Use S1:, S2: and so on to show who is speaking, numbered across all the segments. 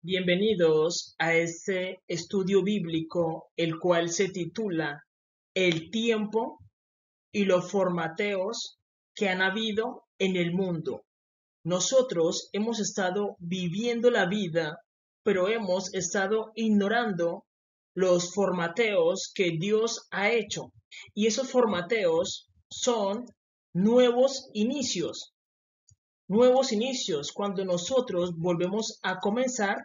S1: Bienvenidos a este estudio bíblico, el cual se titula El tiempo y los formateos que han habido en el mundo. Nosotros hemos estado viviendo la vida, pero hemos estado ignorando los formateos que Dios ha hecho. Y esos formateos son nuevos inicios, cuando nosotros volvemos a comenzar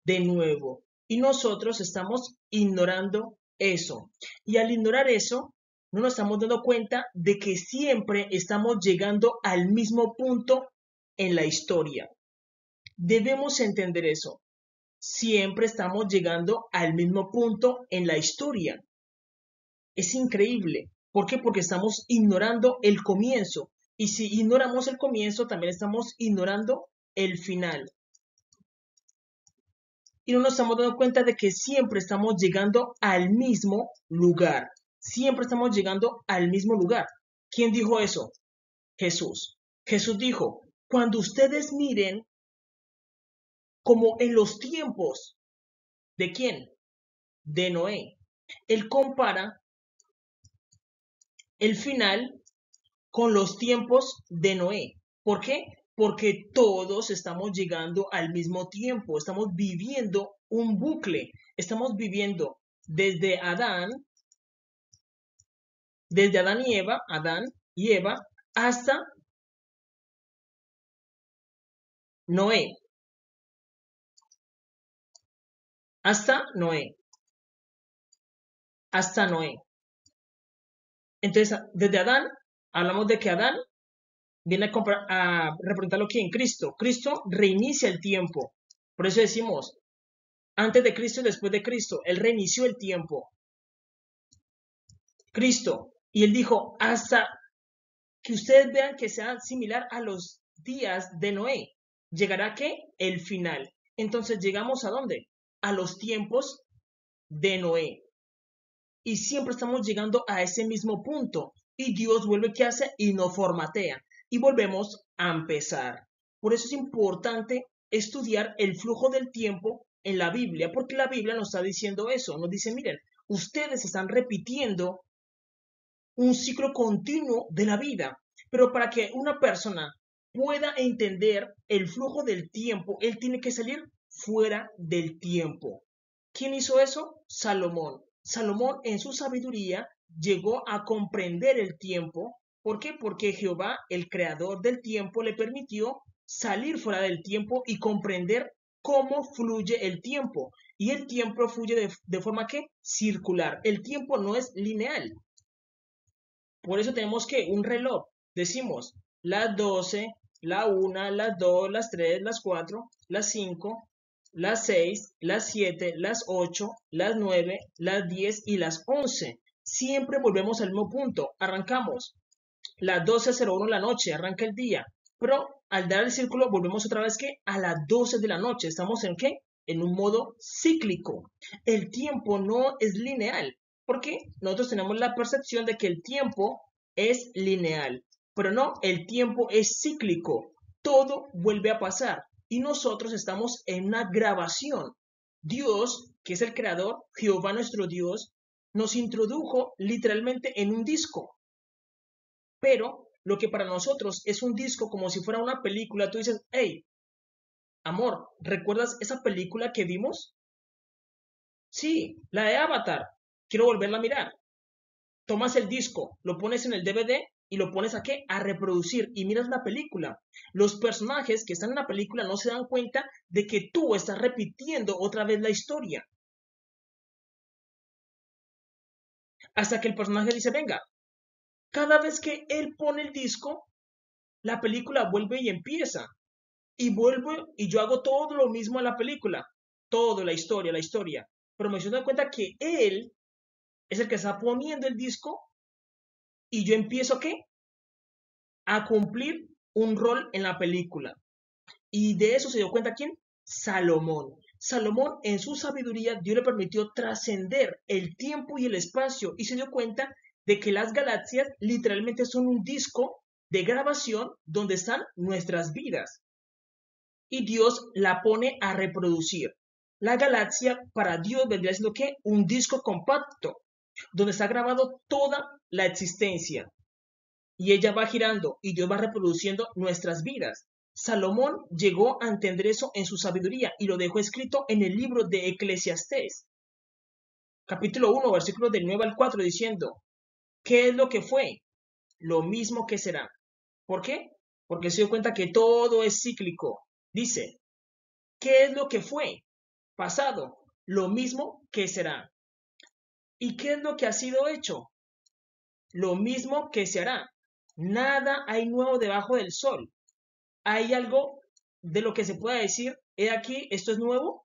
S1: de nuevo. Y nosotros estamos ignorando eso. Y al ignorar eso, no nos estamos dando cuenta de que siempre estamos llegando al mismo punto en la historia. Debemos entender eso. Siempre estamos llegando al mismo punto en la historia. Es increíble. ¿Por qué? Porque estamos ignorando el comienzo. Y si ignoramos el comienzo, también estamos ignorando el final. Y no nos estamos dando cuenta de que siempre estamos llegando al mismo lugar. Siempre estamos llegando al mismo lugar. ¿Quién dijo eso? Jesús. Jesús dijo, cuando ustedes miren como en los tiempos, ¿de quién? De Noé. Él compara el final con los tiempos de Noé. ¿Por qué? Porque todos estamos llegando al mismo tiempo, estamos viviendo un bucle, estamos viviendo desde Adán y Eva, hasta Noé, hasta Noé, hasta Noé. Entonces, desde Adán, hablamos de que Adán viene a representarlo aquí en Cristo. Cristo reinicia el tiempo. Por eso decimos, antes de Cristo y después de Cristo, Él reinició el tiempo. Cristo. Y Él dijo, hasta que ustedes vean que sea similar a los días de Noé. ¿Llegará qué? El final. Entonces, ¿llegamos a dónde? A los tiempos de Noé. Y siempre estamos llegando a ese mismo punto. Y Dios vuelve, ¿qué hace? Y nos formatea. Y volvemos a empezar. Por eso es importante estudiar el flujo del tiempo en la Biblia, porque la Biblia nos está diciendo eso. Nos dice, miren, ustedes están repitiendo un ciclo continuo de la vida. Pero para que una persona pueda entender el flujo del tiempo, él tiene que salir fuera del tiempo. ¿Quién hizo eso? Salomón. Salomón en su sabiduría llegó a comprender el tiempo. ¿Por qué? Porque Jehová, el creador del tiempo, le permitió salir fuera del tiempo y comprender cómo fluye el tiempo. Y el tiempo fluye de forma que circular. El tiempo no es lineal. Por eso tenemos que un reloj. Decimos las 12, la 1, las 2, las 3, las 4, las 5, las 6, las 7, las 8, las 9, las 10 y las 11. Siempre volvemos al mismo punto. Arrancamos. Las 12:01 de la noche, arranca el día. Pero al dar el círculo volvemos otra vez que a las 12 de la noche. ¿Estamos en qué? En un modo cíclico. El tiempo no es lineal. Porque nosotros tenemos la percepción de que el tiempo es lineal. Pero no, el tiempo es cíclico. Todo vuelve a pasar. Y nosotros estamos en una grabación. Dios, que es el creador, Jehová nuestro Dios, nos introdujo literalmente en un disco. Pero lo que para nosotros es un disco como si fuera una película, tú dices, hey, amor, ¿recuerdas esa película que vimos? Sí, la de Avatar. Quiero volverla a mirar. Tomas el disco, lo pones en el DVD y lo pones a qué? A reproducir y miras la película. Los personajes que están en la película no se dan cuenta de que tú estás repitiendo otra vez la historia. Hasta que el personaje dice, venga, cada vez que él pone el disco, la película vuelve y empieza. Y vuelvo y yo hago todo lo mismo en la película. Todo, la historia, la historia. Pero me estoy dando cuenta que él es el que está poniendo el disco y yo empiezo ¿qué? A cumplir un rol en la película. Y de eso se dio cuenta ¿quién? Salomón. Salomón en su sabiduría Dios le permitió trascender el tiempo y el espacio y se dio cuenta de que las galaxias literalmente son un disco de grabación donde están nuestras vidas. Y Dios la pone a reproducir. La galaxia para Dios vendría siendo ¿qué? Un disco compacto, donde está grabado toda la existencia. Y ella va girando y Dios va reproduciendo nuestras vidas. Salomón llegó a entender eso en su sabiduría y lo dejó escrito en el libro de Eclesiastés, capítulo 1, versículos del 9 al 4, diciendo, ¿qué es lo que fue? Lo mismo que será. ¿Por qué? Porque se dio cuenta que todo es cíclico. Dice, ¿qué es lo que fue? Pasado, lo mismo que será. ¿Y qué es lo que ha sido hecho? Lo mismo que se hará. Nada hay nuevo debajo del sol. ¿Hay algo de lo que se pueda decir, he aquí, esto es nuevo?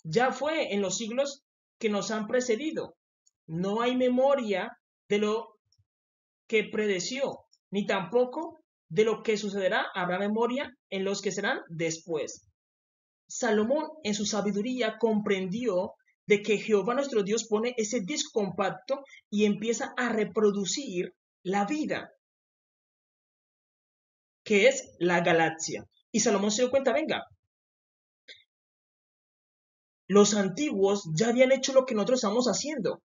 S1: Ya fue en los siglos que nos han precedido. No hay memoria de lo que predeció, ni tampoco de lo que sucederá habrá memoria en los que serán después. Salomón en su sabiduría comprendió de que Jehová nuestro Dios pone ese disco compacto y empieza a reproducir la vida, que es la galaxia. Y Salomón se dio cuenta, venga, los antiguos ya habían hecho lo que nosotros estamos haciendo.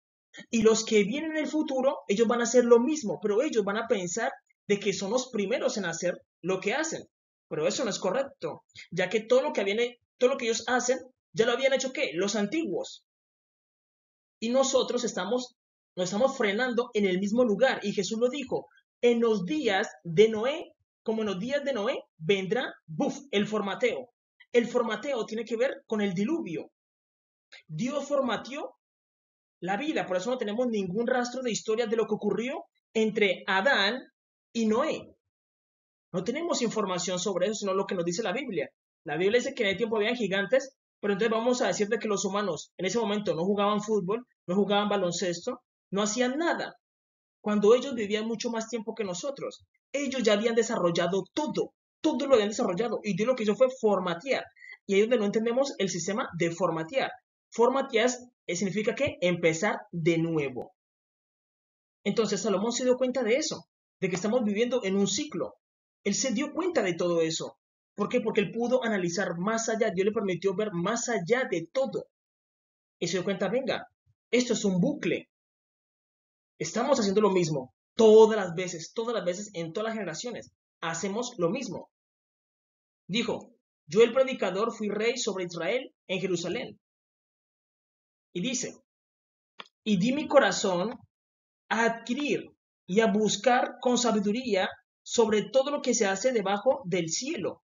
S1: Y los que vienen en el futuro, ellos van a hacer lo mismo, pero ellos van a pensar de que son los primeros en hacer lo que hacen. Pero eso no es correcto, ya que todo lo que ellos hacen, ya lo habían hecho ¿qué? Los antiguos. Y nosotros nos estamos frenando en el mismo lugar. Y Jesús lo dijo, en los días de Noé, como en los días de Noé, vendrá, el formateo. El formateo tiene que ver con el diluvio. Dios formateó la vida, por eso no tenemos ningún rastro de historia de lo que ocurrió entre Adán y Noé. No tenemos información sobre eso, sino lo que nos dice la Biblia. La Biblia dice que en el tiempo habían gigantes, pero entonces vamos a decir de que los humanos en ese momento no jugaban fútbol, no jugaban baloncesto, no hacían nada, cuando ellos vivían mucho más tiempo que nosotros. Ellos ya habían desarrollado todo lo habían desarrollado, y Dios lo que hizo fue formatear. Y ahí es donde no entendemos el sistema de formatear. Formatear significa que empezar de nuevo. Entonces Salomón se dio cuenta de eso, de que estamos viviendo en un ciclo. Él se dio cuenta de todo eso. ¿Por qué? Porque él pudo analizar más allá, Dios le permitió ver más allá de todo. Y se dio cuenta, venga, esto es un bucle. Estamos haciendo lo mismo todas las veces, en todas las generaciones. Hacemos lo mismo. Dijo, yo el predicador fui rey sobre Israel en Jerusalén. Y dice, y di mi corazón a adquirir y a buscar con sabiduría sobre todo lo que se hace debajo del cielo.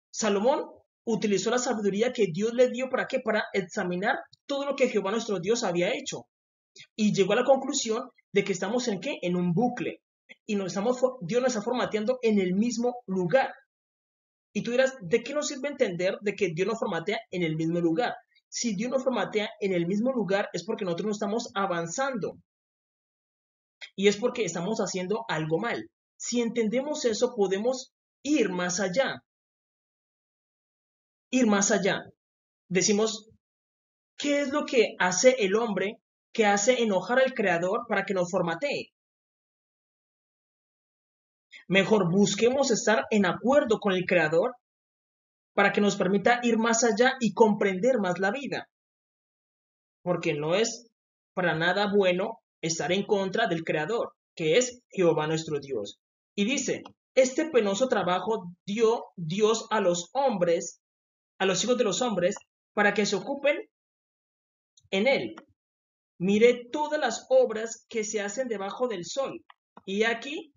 S1: Salomón utilizó la sabiduría que Dios le dio ¿para qué? Para examinar todo lo que Jehová nuestro Dios había hecho. Y llegó a la conclusión de que estamos en ¿qué? En un bucle. Y Dios nos está formateando en el mismo lugar. Y tú dirás, ¿de qué nos sirve entender de que Dios nos formatea en el mismo lugar? Si Dios nos formatea en el mismo lugar es porque nosotros no estamos avanzando. Y es porque estamos haciendo algo mal. Si entendemos eso, podemos ir más allá. Ir más allá. Decimos, ¿qué es lo que hace el hombre que hace enojar al Creador para que nos formatee? Mejor busquemos estar en acuerdo con el Creador para que nos permita ir más allá y comprender más la vida. Porque no es para nada bueno estar en contra del Creador, que es Jehová nuestro Dios. Y dice, este penoso trabajo dio Dios a los hombres, a los hijos de los hombres, para que se ocupen en él. Miré todas las obras que se hacen debajo del sol, y aquí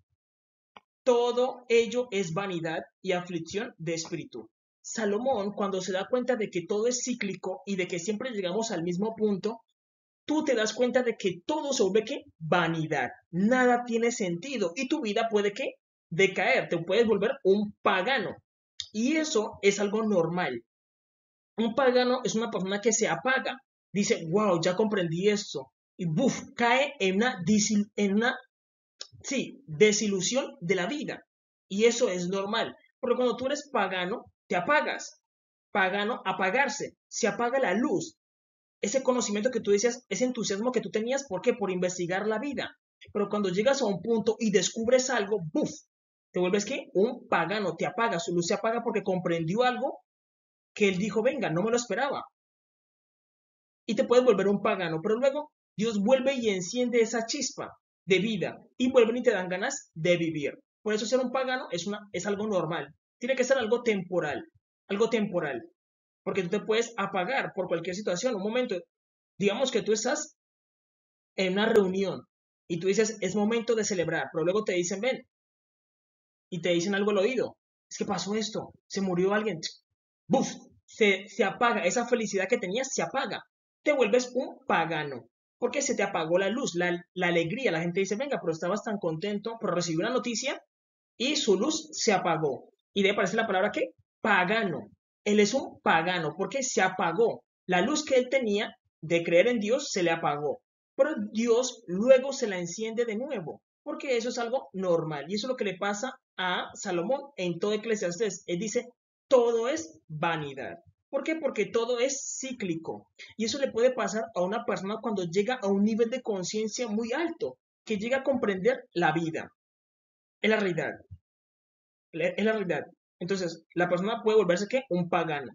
S1: todo ello es vanidad y aflicción de espíritu. Salomón, cuando se da cuenta de que todo es cíclico y de que siempre llegamos al mismo punto, tú te das cuenta de que todo se vuelve ¿qué? Vanidad. Nada tiene sentido y tu vida puede ¿qué? Decaer, te puedes volver un pagano. Y eso es algo normal. Un pagano es una persona que se apaga. Dice, wow, ya comprendí esto. Y cae en una desilusión de la vida. Y eso es normal. Porque cuando tú eres pagano, te apagas. Pagano, apagarse. Se apaga la luz. Ese conocimiento que tú decías, ese entusiasmo que tú tenías, ¿por qué? Por investigar la vida. Pero cuando llegas a un punto y descubres algo, te vuelves ¿qué? Un pagano, te apagas, su luz se apaga porque comprendió algo que él dijo, venga, no me lo esperaba. y te puedes volver un pagano, pero luego Dios vuelve y enciende esa chispa de vida y vuelven y te dan ganas de vivir. Por eso ser un pagano es algo normal. Tiene que ser algo temporal, porque tú te puedes apagar por cualquier situación. Un momento, digamos que tú estás en una reunión y tú dices, es momento de celebrar, pero luego te dicen, ven, y te dicen algo al oído. Es que pasó esto, se murió alguien. ¡Buf! Se apaga, esa felicidad que tenías se apaga. Te vuelves un pagano. Porque se te apagó la luz, la alegría. La gente dice, venga, pero estabas tan contento, pero recibió una noticia y su luz se apagó. Y de ahí aparece la palabra que pagano. Él es un pagano porque se apagó. La luz que él tenía de creer en Dios se le apagó. Pero Dios luego se la enciende de nuevo, porque eso es algo normal. Y eso es lo que le pasa a Salomón en todo Eclesiastés. Él dice, todo es vanidad. ¿Por qué? Porque todo es cíclico. Y eso le puede pasar a una persona cuando llega a un nivel de conciencia muy alto, que llega a comprender la vida. Es la realidad. Es la realidad. Entonces, la persona puede volverse ¿qué? Un pagano.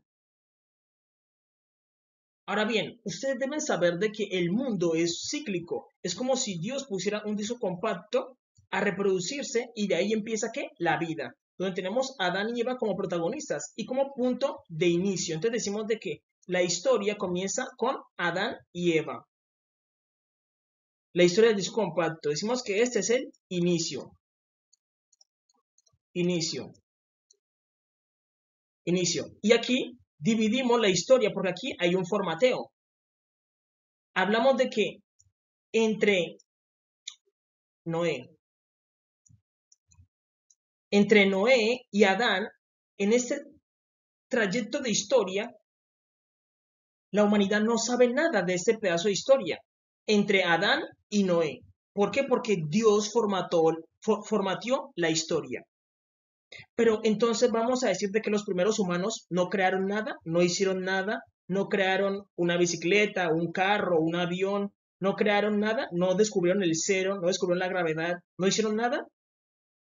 S1: Ahora bien, ustedes deben saber de que el mundo es cíclico. Es como si Dios pusiera un disco compacto a reproducirse y de ahí empieza ¿qué? La vida, donde tenemos a Adán y Eva como protagonistas y como punto de inicio. Entonces decimos de que la historia comienza con Adán y Eva. La historia del disco compacto. Decimos que este es el inicio. Inicio. Inicio. Y aquí dividimos la historia porque aquí hay un formateo. Hablamos de que entre Noé, y Adán, en este trayecto de historia, la humanidad no sabe nada de este pedazo de historia entre Adán y Noé. ¿Por qué? Porque Dios formateó la historia. Pero entonces vamos a decir de que los primeros humanos no crearon nada, no hicieron nada, no crearon una bicicleta, un carro, un avión, no crearon nada, no descubrieron el cero, no descubrieron la gravedad, no hicieron nada.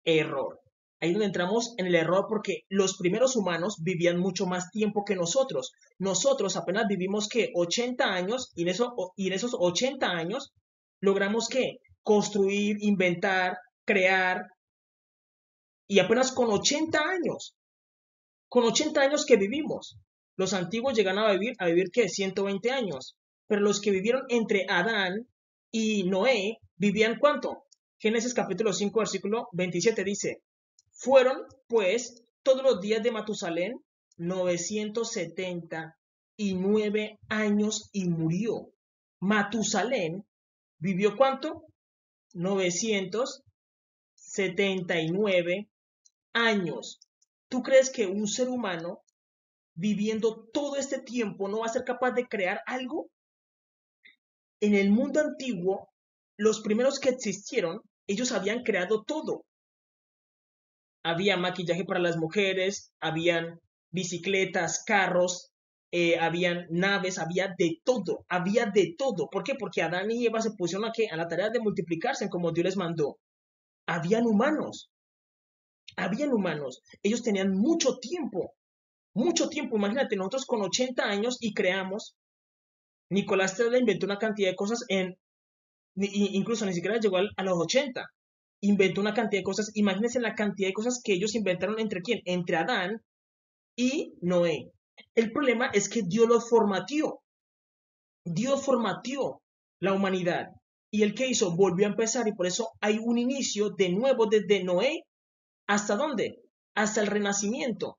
S1: Error. Ahí es donde entramos en el error porque los primeros humanos vivían mucho más tiempo que nosotros. Nosotros apenas vivimos que 80 años y en esos 80 años logramos que construir, inventar, crear y apenas con 80 años que vivimos. Los antiguos llegan a vivir ¿qué? 120 años. Pero los que vivieron entre Adán y Noé vivían ¿cuánto? Génesis capítulo 5, versículo 27 dice, fueron, pues, todos los días de Matusalén 979 años y murió. Matusalén vivió ¿cuánto? 979 años. ¿Tú crees que un ser humano viviendo todo este tiempo no va a ser capaz de crear algo? En el mundo antiguo, los primeros que existieron, ellos habían creado todo. Había maquillaje para las mujeres, habían bicicletas, carros, habían naves, había de todo, había de todo. ¿Por qué? Porque Adán y Eva se pusieron a la tarea de multiplicarse como Dios les mandó. Habían humanos, ellos tenían mucho tiempo, imagínate, nosotros con 80 años y creamos, Nicolás Tesla inventó una cantidad de cosas incluso ni siquiera llegó a los 80, inventó una cantidad de cosas, imagínense la cantidad de cosas que ellos inventaron entre quién, entre Adán y Noé. El problema es que Dios formateó la humanidad. ¿Y el que hizo? Volvió a empezar y por eso hay un inicio de nuevo desde Noé. ¿Hasta dónde? Hasta el renacimiento.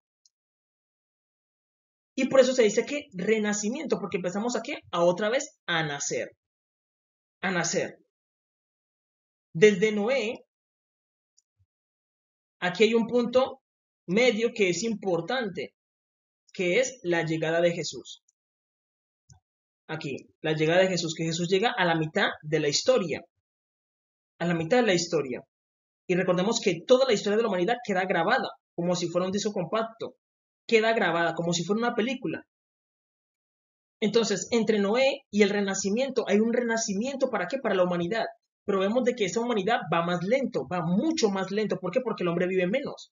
S1: Y por eso se dice que renacimiento, porque empezamos aquí a otra vez a nacer. A nacer. Desde Noé, aquí hay un punto medio que es importante, que es la llegada de Jesús. Aquí, la llegada de Jesús, que Jesús llega a la mitad de la historia. A la mitad de la historia. Y recordemos que toda la historia de la humanidad queda grabada, como si fuera un disco compacto. Queda grabada, como si fuera una película. Entonces, entre Noé y el renacimiento, hay un renacimiento, ¿para qué? Para la humanidad. Pero vemos de que esa humanidad va más lento, va mucho más lento. ¿Por qué? Porque el hombre vive menos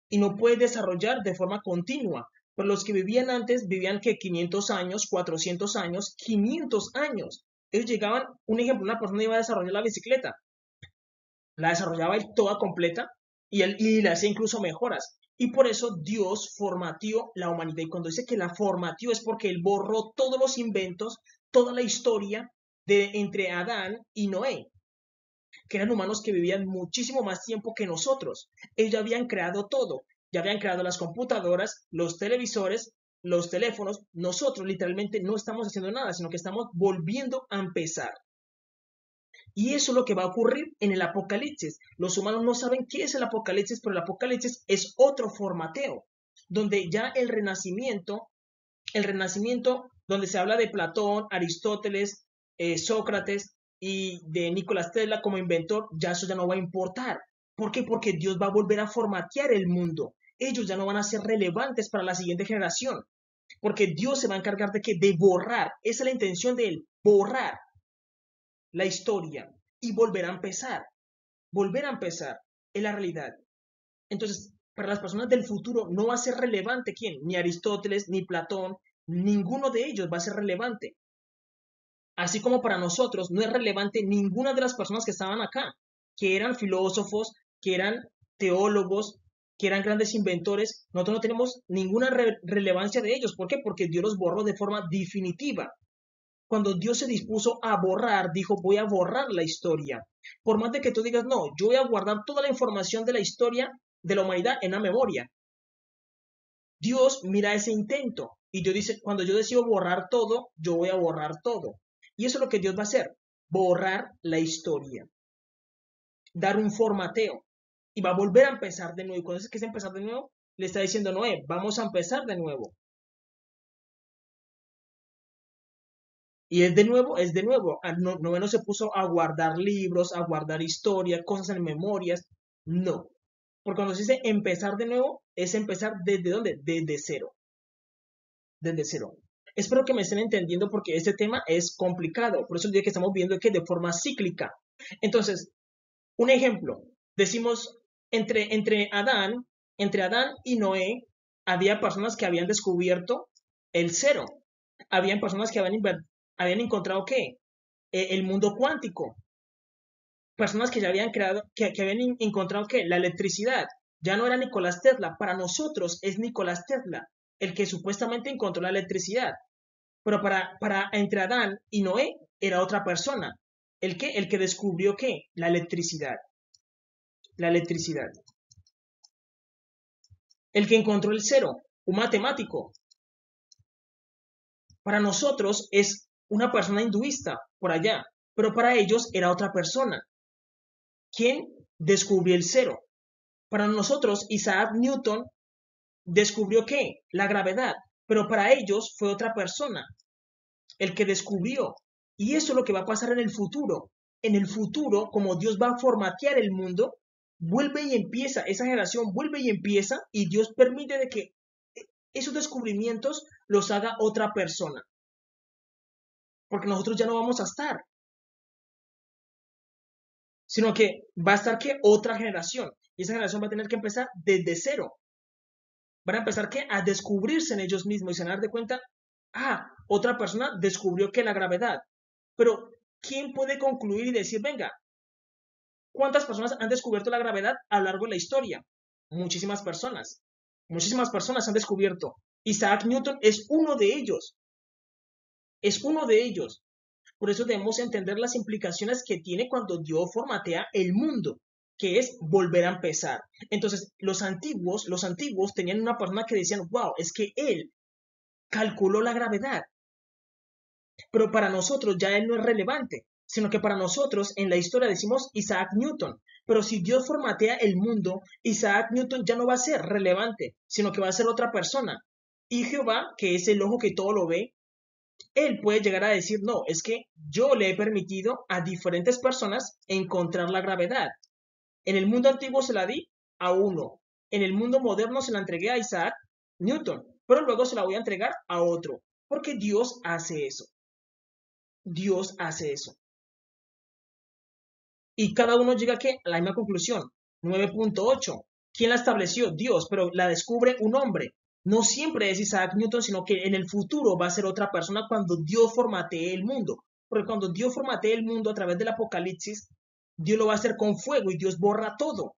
S1: y no puede desarrollar de forma continua. Pero los que vivían antes vivían que 500 años, 400 años, 500 años. Ellos llegaban, un ejemplo, una persona iba a desarrollar la bicicleta, la desarrollaba él toda completa y le hacía incluso mejoras. Y por eso Dios formateó la humanidad. Y cuando dice que la formateó es porque Él borró todos los inventos, toda la historia de entre Adán y Noé, que eran humanos que vivían muchísimo más tiempo que nosotros. Ellos ya habían creado todo. Ya habían creado las computadoras, los televisores, los teléfonos. Nosotros literalmente no estamos haciendo nada, sino que estamos volviendo a empezar. Y eso es lo que va a ocurrir en el Apocalipsis. Los humanos no saben qué es el Apocalipsis, pero el Apocalipsis es otro formateo, donde ya el renacimiento donde se habla de Platón, Aristóteles, Sócrates y de Nikola Tesla como inventor, ya eso ya no va a importar. ¿Por qué? Porque Dios va a volver a formatear el mundo. Ellos ya no van a ser relevantes para la siguiente generación, porque Dios se va a encargar de borrar. Esa es la intención de él, borrar la historia y volver a empezar. Volver a empezar es la realidad. Entonces, para las personas del futuro no va a ser relevante quién, ni Aristóteles, ni Platón, ninguno de ellos va a ser relevante. Así como para nosotros no es relevante ninguna de las personas que estaban acá, que eran filósofos, que eran teólogos, que eran grandes inventores. Nosotros no tenemos ninguna relevancia de ellos. ¿Por qué? Porque Dios los borró de forma definitiva. Cuando Dios se dispuso a borrar, dijo, voy a borrar la historia. Por más de que tú digas, no, yo voy a guardar toda la información de la historia de la humanidad en la memoria. Dios mira ese intento y Dios dice, cuando yo decido borrar todo, yo voy a borrar todo. Y eso es lo que Dios va a hacer, borrar la historia, dar un formateo y va a volver a empezar de nuevo. Y cuando dice que es empezar de nuevo, le está diciendo a Noé, vamos a empezar de nuevo. Y es de nuevo, es de nuevo. Noé no se puso a guardar libros, a guardar historias, cosas en memorias. No. Porque cuando se dice empezar de nuevo, es empezar desde dónde? Desde cero. Desde cero. Espero que me estén entendiendo porque este tema es complicado. Por eso el día que estamos viendo que de forma cíclica. Entonces, un ejemplo. Decimos, entre Adán y Noé, había personas que habían descubierto el cero. Habían personas que habían encontrado ¿qué? El mundo cuántico. Personas que ya habían creado, que habían encontrado ¿qué? La electricidad. Ya no era Nicolás Tesla. Para nosotros es Nicolás Tesla el que supuestamente encontró la electricidad. Pero para entre Adán y Noé era otra persona. ¿El qué? El que descubrió ¿qué? La electricidad. La electricidad. El que encontró el cero, un matemático. Para nosotros es una persona hinduista por allá, pero para ellos era otra persona. ¿Quién descubrió el cero? Para nosotros, Isaac Newton descubrió ¿qué? La gravedad, pero para ellos fue otra persona el que descubrió. Y eso es lo que va a pasar en el futuro. En el futuro, como Dios va a formatear el mundo, vuelve y empieza, esa generación vuelve y empieza, y Dios permite de que esos descubrimientos los haga otra persona. Porque nosotros ya no vamos a estar, sino que va a estar que otra generación. Y esa generación va a tener que empezar desde cero. Van a empezar que a descubrirse en ellos mismos y se van a dar de cuenta, otra persona descubrió que la gravedad. Pero, ¿quién puede concluir y decir, venga, ¿cuántas personas han descubierto la gravedad a lo largo de la historia? Muchísimas personas. Muchísimas personas han descubierto. Isaac Newton es uno de ellos. Es uno de ellos. Por eso debemos entender las implicaciones que tiene cuando Dios formatea el mundo, que es volver a empezar. Entonces, los antiguos tenían una persona que decían, wow, es que él calculó la gravedad. Pero para nosotros ya él no es relevante, sino que para nosotros en la historia decimos Isaac Newton. Pero si Dios formatea el mundo, Isaac Newton ya no va a ser relevante, sino que va a ser otra persona. Y Jehová, que es el ojo que todo lo ve, él puede llegar a decir, no, es que yo le he permitido a diferentes personas encontrar la gravedad. En el mundo antiguo se la di a uno. En el mundo moderno se la entregué a Isaac Newton, pero luego se la voy a entregar a otro, porque Dios hace eso. Dios hace eso. Y cada uno llega a la misma conclusión. 9.8. ¿Quién la estableció? Dios, pero la descubre un hombre. No siempre es Isaac Newton, sino que en el futuro va a ser otra persona cuando Dios formatee el mundo. Porque cuando Dios formatee el mundo a través del Apocalipsis, Dios lo va a hacer con fuego y Dios borra todo.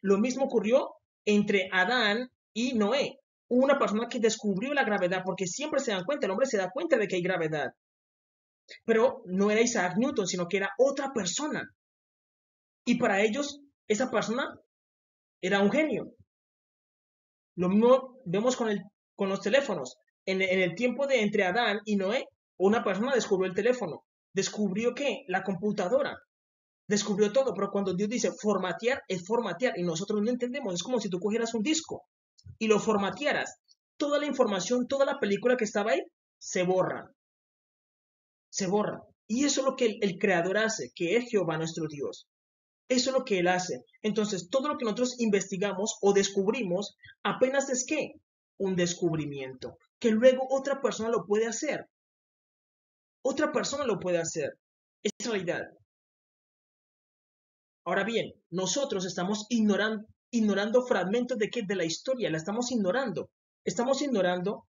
S1: Lo mismo ocurrió entre Adán y Noé. Hubo una persona que descubrió la gravedad, porque siempre se dan cuenta, el hombre se da cuenta de que hay gravedad. Pero no era Isaac Newton, sino que era otra persona. Y para ellos, esa persona era un genio. Lo mismo vemos con los teléfonos. En el tiempo de entre Adán y Noé, una persona descubrió el teléfono. ¿Descubrió qué? La computadora. Descubrió todo, pero cuando Dios dice formatear, es formatear. Y nosotros no entendemos. Es como si tú cogieras un disco y lo formatearas. Toda la información, toda la película que estaba ahí, se borra. Se borra. Y eso es lo que el Creador hace, que es Jehová nuestro Dios. Eso es lo que Él hace. Entonces, todo lo que nosotros investigamos o descubrimos, apenas es ¿qué? Un descubrimiento. Que luego otra persona lo puede hacer. Otra persona lo puede hacer. Es realidad. Ahora bien, nosotros estamos ignorando fragmentos de qué? De la historia. La estamos ignorando. Estamos ignorando.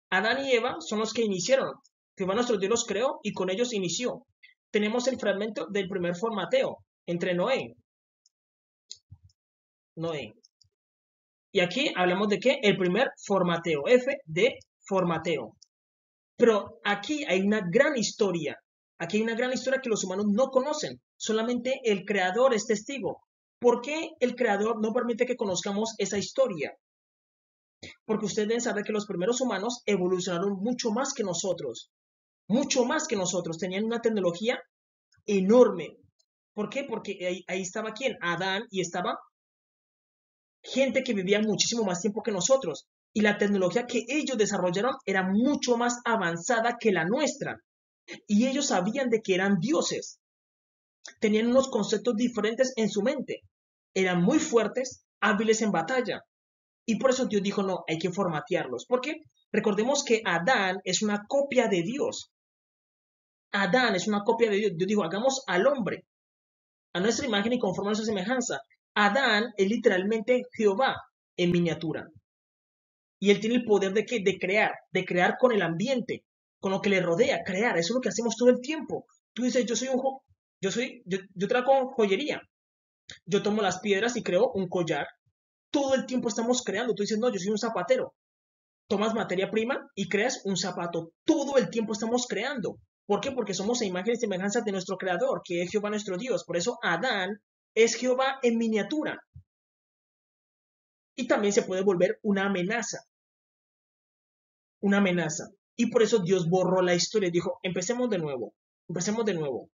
S1: Adán y Eva son los que iniciaron. Jehová nuestro Dios los creó y con ellos inició. Tenemos el fragmento del primer formateo entre Noé. Y aquí hablamos de qué? El primer formateo. F de formateo. Pero aquí hay una gran historia. Aquí hay una gran historia que los humanos no conocen. Solamente el Creador es testigo. ¿Por qué el Creador no permite que conozcamos esa historia? Porque ustedes deben saber que los primeros humanos evolucionaron mucho más que nosotros. Mucho más que nosotros. Tenían una tecnología enorme. ¿Por qué? Porque ahí estaba ¿quién? Adán, y estaba gente que vivía muchísimo más tiempo que nosotros. Y la tecnología que ellos desarrollaron era mucho más avanzada que la nuestra. Y ellos sabían de que eran dioses. Tenían unos conceptos diferentes en su mente. Eran muy fuertes, hábiles en batalla. Y por eso Dios dijo, no, hay que formatearlos. ¿Por qué? Recordemos que Adán es una copia de Dios. Adán es una copia de Dios. Dios dijo, hagamos al hombre a nuestra imagen y conforme a nuestra semejanza. Adán es literalmente Jehová en miniatura. Y él tiene el poder de ¿qué? De crear con el ambiente, con lo que le rodea, crear. Eso es lo que hacemos todo el tiempo. Tú dices, yo trabajo joyería. Yo tomo las piedras y creo un collar. Todo el tiempo estamos creando. Tú dices, no, yo soy un zapatero. Tomas materia prima y creas un zapato. Todo el tiempo estamos creando. ¿Por qué? Porque somos a imagen y semejanza de nuestro Creador, que es Jehová nuestro Dios. Por eso Adán es Jehová en miniatura. Y también se puede volver una amenaza. Una amenaza. Y por eso Dios borró la historia y dijo, empecemos de nuevo. Empecemos de nuevo.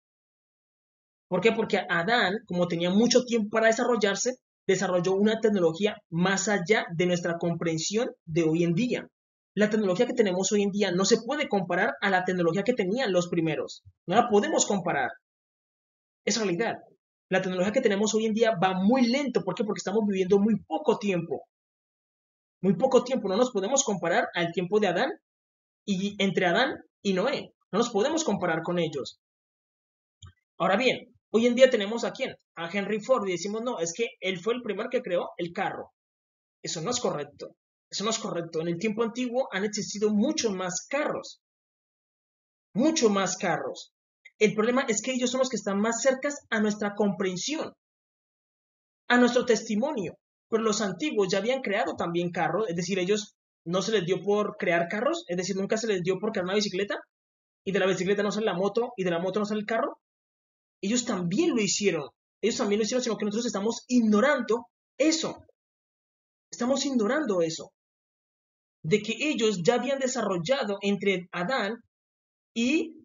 S1: ¿Por qué? Porque Adán, como tenía mucho tiempo para desarrollarse, desarrolló una tecnología más allá de nuestra comprensión de hoy en día. La tecnología que tenemos hoy en día no se puede comparar a la tecnología que tenían los primeros. No la podemos comparar. Es realidad. La tecnología que tenemos hoy en día va muy lento. ¿Por qué? Porque estamos viviendo muy poco tiempo. Muy poco tiempo. No nos podemos comparar al tiempo de Adán y entre Adán y Noé. No nos podemos comparar con ellos. Ahora bien, hoy en día tenemos a quién? A Henry Ford y decimos, no, es que él fue el primero que creó el carro. Eso no es correcto. Eso no es correcto. En el tiempo antiguo han existido muchos más carros. Mucho más carros. El problema es que ellos son los que están más cercas a nuestra comprensión, a nuestro testimonio. Pero los antiguos ya habían creado también carros, es decir, ellos no se les dio por crear carros, es decir, nunca se les dio por crear una bicicleta, y de la bicicleta no sale la moto, y de la moto no sale el carro. Ellos también lo hicieron. Ellos también lo hicieron, sino que nosotros estamos ignorando eso. Estamos ignorando eso. De que ellos ya habían desarrollado entre Adán y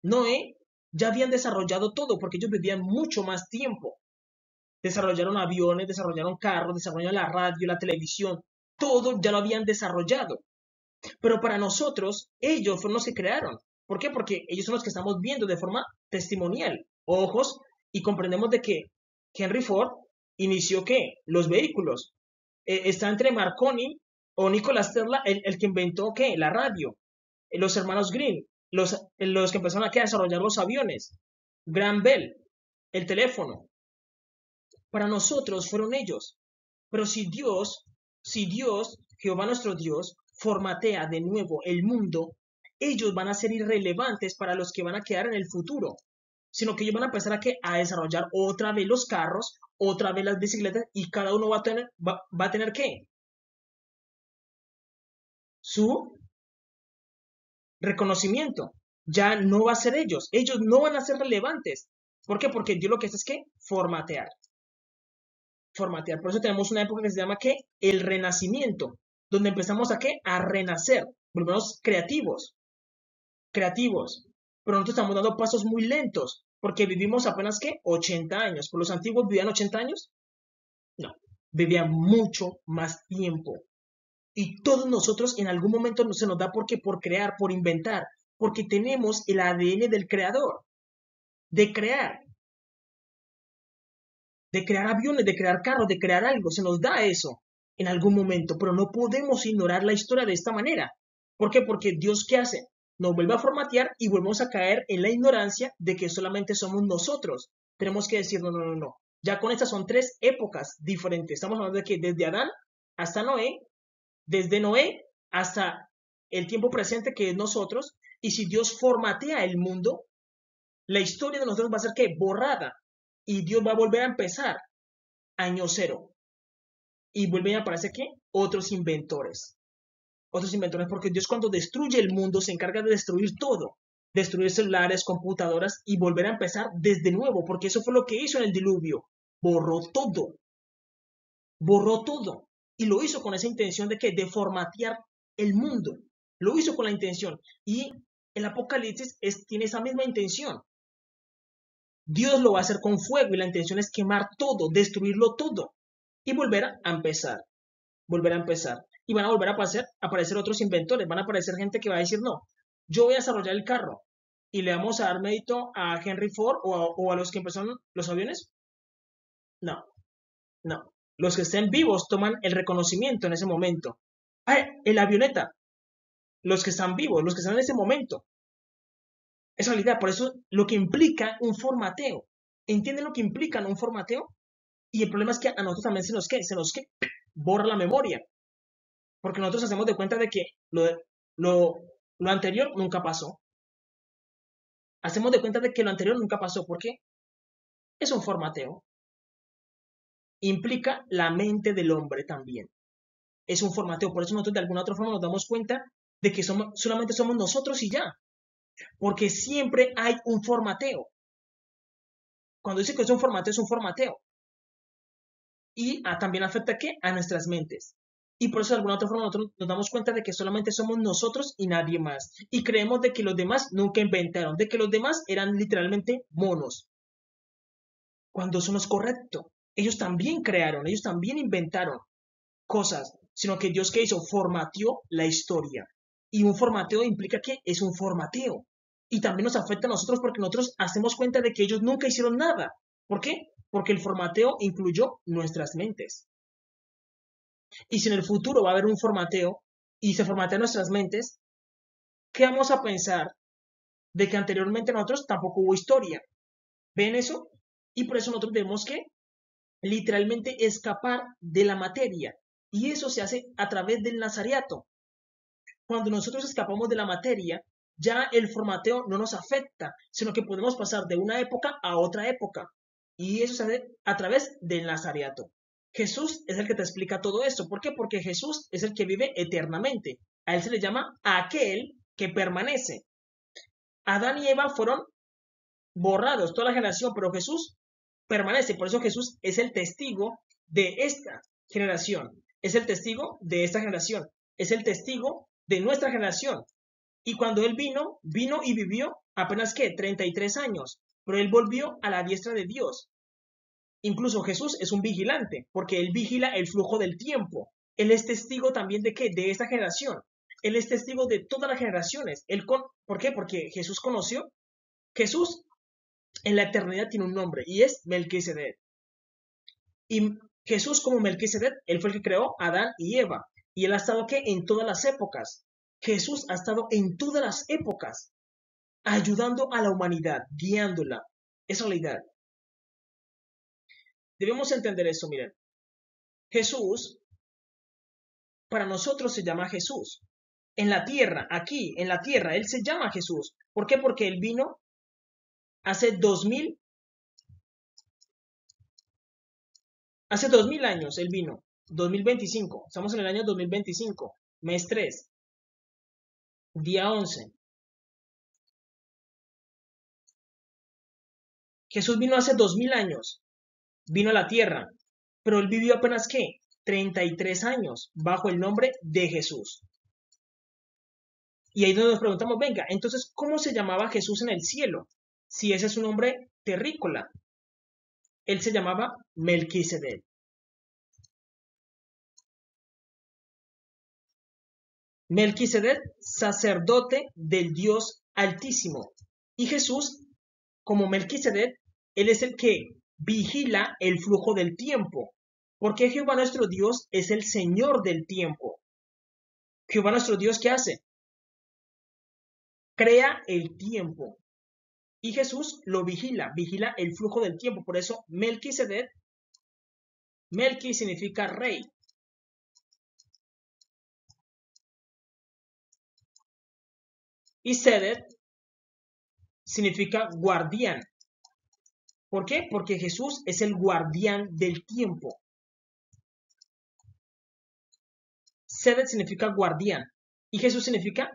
S1: Noé, ya habían desarrollado todo, porque ellos vivían mucho más tiempo. Desarrollaron aviones, desarrollaron carros, desarrollaron la radio, la televisión. Todo ya lo habían desarrollado. Pero para nosotros, ellos fueron los que crearon. ¿Por qué? Porque ellos son los que estamos viendo de forma testimonial, ojos, y comprendemos de que Henry Ford inició ¿qué? Los vehículos. Está entre Marconi o Nikola Tesla, el que inventó ¿qué? La radio. Los hermanos Green, los que empezaron a desarrollar los aviones. Graham Bell, el teléfono. Para nosotros fueron ellos. Pero si Dios Jehová nuestro Dios formatea de nuevo el mundo, ellos van a ser irrelevantes para los que van a quedar en el futuro, sino que ellos van a empezar a desarrollar otra vez los carros, otra vez las bicicletas, y cada uno va a tener ¿qué? Su reconocimiento. Ya no va a ser ellos no van a ser relevantes. ¿Por qué? Porque Dios lo que hace es que formatear, formatear. Por eso tenemos una época que se llama ¿qué? El renacimiento, donde empezamos a ¿qué? A renacer, volvemos creativos, creativos. Pero nosotros estamos dando pasos muy lentos, porque vivimos apenas ¿qué? 80 años. ¿Por los antiguos vivían 80 años? No, vivían mucho más tiempo. Y todos nosotros en algún momento se nos da porque por crear, por inventar, porque tenemos el ADN del creador, de crear, de crear aviones, de crear carros, de crear algo, se nos da eso en algún momento, pero no podemos ignorar la historia de esta manera. ¿Por qué? Porque Dios, ¿qué hace? Nos vuelve a formatear y volvemos a caer en la ignorancia de que solamente somos nosotros. Tenemos que decir, no, no, no, no. Ya con estas son tres épocas diferentes. Estamos hablando de que desde Adán hasta Noé, desde Noé hasta el tiempo presente que es nosotros, y si Dios formatea el mundo, la historia de nosotros va a ser que borrada, y Dios va a volver a empezar año cero, y vuelven a aparecer que otros inventores, porque Dios cuando destruye el mundo se encarga de destruir todo, destruir celulares, computadoras y volver a empezar desde nuevo, porque eso fue lo que hizo en el diluvio, borró todo, borró todo. Y lo hizo con esa intención de que de formatear el mundo. Lo hizo con la intención. Y el Apocalipsis tiene esa misma intención. Dios lo va a hacer con fuego y la intención es quemar todo, destruirlo todo y volver a empezar, volver a empezar. Y van a volver a aparecer otros inventores, van a aparecer gente que va a decir, no, yo voy a desarrollar el carro y le vamos a dar mérito a Henry Ford o a los que empezaron los aviones. No, no. Los que estén vivos toman el reconocimiento en ese momento. ¡Ay! En la avioneta. Los que están vivos, los que están en ese momento. Es realidad. Por eso lo que implica un formateo. ¿Entienden lo que implica un formateo? Y el problema es que a nosotros también se nos borra la memoria. Porque nosotros hacemos de cuenta de que lo, lo anterior nunca pasó. Hacemos de cuenta de que lo anterior nunca pasó. ¿Por qué? Es un formateo. Implica la mente del hombre también. Es un formateo. Por eso nosotros de alguna otra forma nos damos cuenta de que solamente somos nosotros y ya. Porque siempre hay un formateo. Cuando dice que es un formateo, es un formateo. Y también afecta ¿qué? A nuestras mentes. Y por eso de alguna otra forma nosotros nos damos cuenta de que solamente somos nosotros y nadie más. Y creemos de que los demás nunca inventaron, de que los demás eran literalmente monos. Cuando eso no es correcto. Ellos también crearon, ellos también inventaron cosas, sino que Dios, ¿qué hizo? Formateó la historia. Y un formateo implica que es un formateo. Y también nos afecta a nosotros porque nosotros hacemos cuenta de que ellos nunca hicieron nada. ¿Por qué? Porque el formateo incluyó nuestras mentes. Y si en el futuro va a haber un formateo y se formatean nuestras mentes, ¿qué vamos a pensar de que anteriormente nosotros tampoco hubo historia? ¿Ven eso? Y por eso nosotros tenemos que literalmente escapar de la materia. Y eso se hace a través del nazariato. Cuando nosotros escapamos de la materia, ya el formateo no nos afecta, sino que podemos pasar de una época a otra época. Y eso se hace a través del nazariato. Jesús es el que te explica todo esto. ¿Por qué? Porque Jesús es el que vive eternamente. A él se le llama aquel que permanece. Adán y Eva fueron borrados, toda la generación, pero Jesús permanece. Por eso Jesús es el testigo de esta generación. Es el testigo de esta generación. Es el testigo de nuestra generación. Y cuando él vino y vivió apenas que 33 años, pero él volvió a la diestra de Dios. Incluso Jesús es un vigilante, porque él vigila el flujo del tiempo. Él es testigo también de qué, de esta generación. Él es testigo de todas las generaciones. ¿Por qué? Porque Jesús en la eternidad tiene un nombre y es Melquisedec. Y Jesús como Melquisedec, él fue el que creó a Adán y Eva. Y él ha estado ¿qué? En todas las épocas. Jesús ha estado en todas las épocas, ayudando a la humanidad, guiándola. Es realidad. Debemos entender eso, miren. Jesús para nosotros se llama Jesús. En la tierra, aquí, en la tierra, Él se llama Jesús. ¿Por qué? Porque Él vino hace 2000 años, Él vino. 2025. Estamos en el año 2025. Mes 3. Día 11. Jesús vino hace 2000 años. Vino a la tierra. Pero Él vivió apenas, ¿qué? 33 años bajo el nombre de Jesús. Y ahí donde nos preguntamos, venga, entonces, ¿cómo se llamaba Jesús en el cielo? Si ese es un nombre terrícola. Él se llamaba Melquisedec. Melquisedec, sacerdote del Dios Altísimo. Y Jesús, como Melquisedec, Él es el que vigila el flujo del tiempo. Porque Jehová nuestro Dios es el Señor del tiempo. Jehová nuestro Dios, ¿qué hace? Crea el tiempo. Y Jesús lo vigila el flujo del tiempo. Por eso Melquisedec, Melqui significa rey. Y Sedec significa guardián. ¿Por qué? Porque Jesús es el guardián del tiempo. Sedec significa guardián. Y Jesús significa,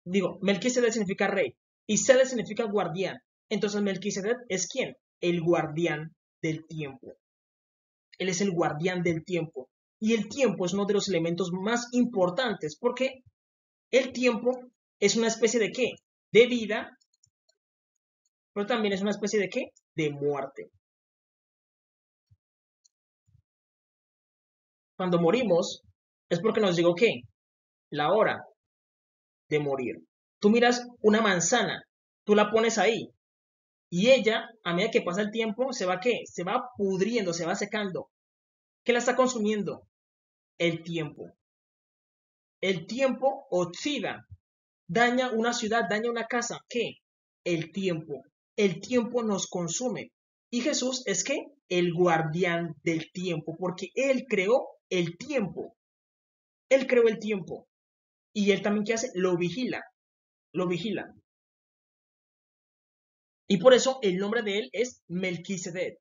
S1: Melquisedec significa rey. Y Sedec significa guardián. Entonces Melquisedec es ¿quién? El guardián del tiempo. Él es el guardián del tiempo. Y el tiempo es uno de los elementos más importantes porque el tiempo es una especie de ¿qué? De vida, pero también es una especie de ¿qué? De muerte. Cuando morimos es porque nos llegó ¿qué? La hora de morir. Tú miras una manzana, tú la pones ahí y ella, a medida que pasa el tiempo, se va ¿qué? Se va pudriendo, se va secando. ¿Qué la está consumiendo? El tiempo. El tiempo oxida, daña una ciudad, daña una casa. ¿Qué? El tiempo. El tiempo nos consume. Y Jesús es ¿qué? El guardián del tiempo, porque Él creó el tiempo. Él creó el tiempo. Y Él también ¿qué hace? Lo vigila. Lo vigila. Y por eso el nombre de Él es Melquisedec.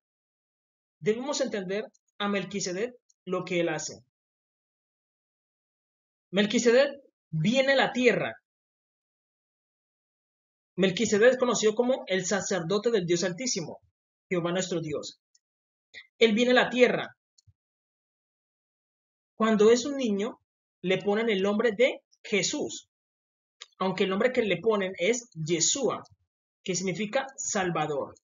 S1: Debemos entender a Melquisedec lo que Él hace. Melquisedec viene a la tierra. Melquisedec es conocido como el sacerdote del Dios Altísimo, Jehová nuestro Dios. Él viene a la tierra. Cuando es un niño, le ponen el nombre de Jesús, aunque el nombre que le ponen es Yeshua, que significa Salvador.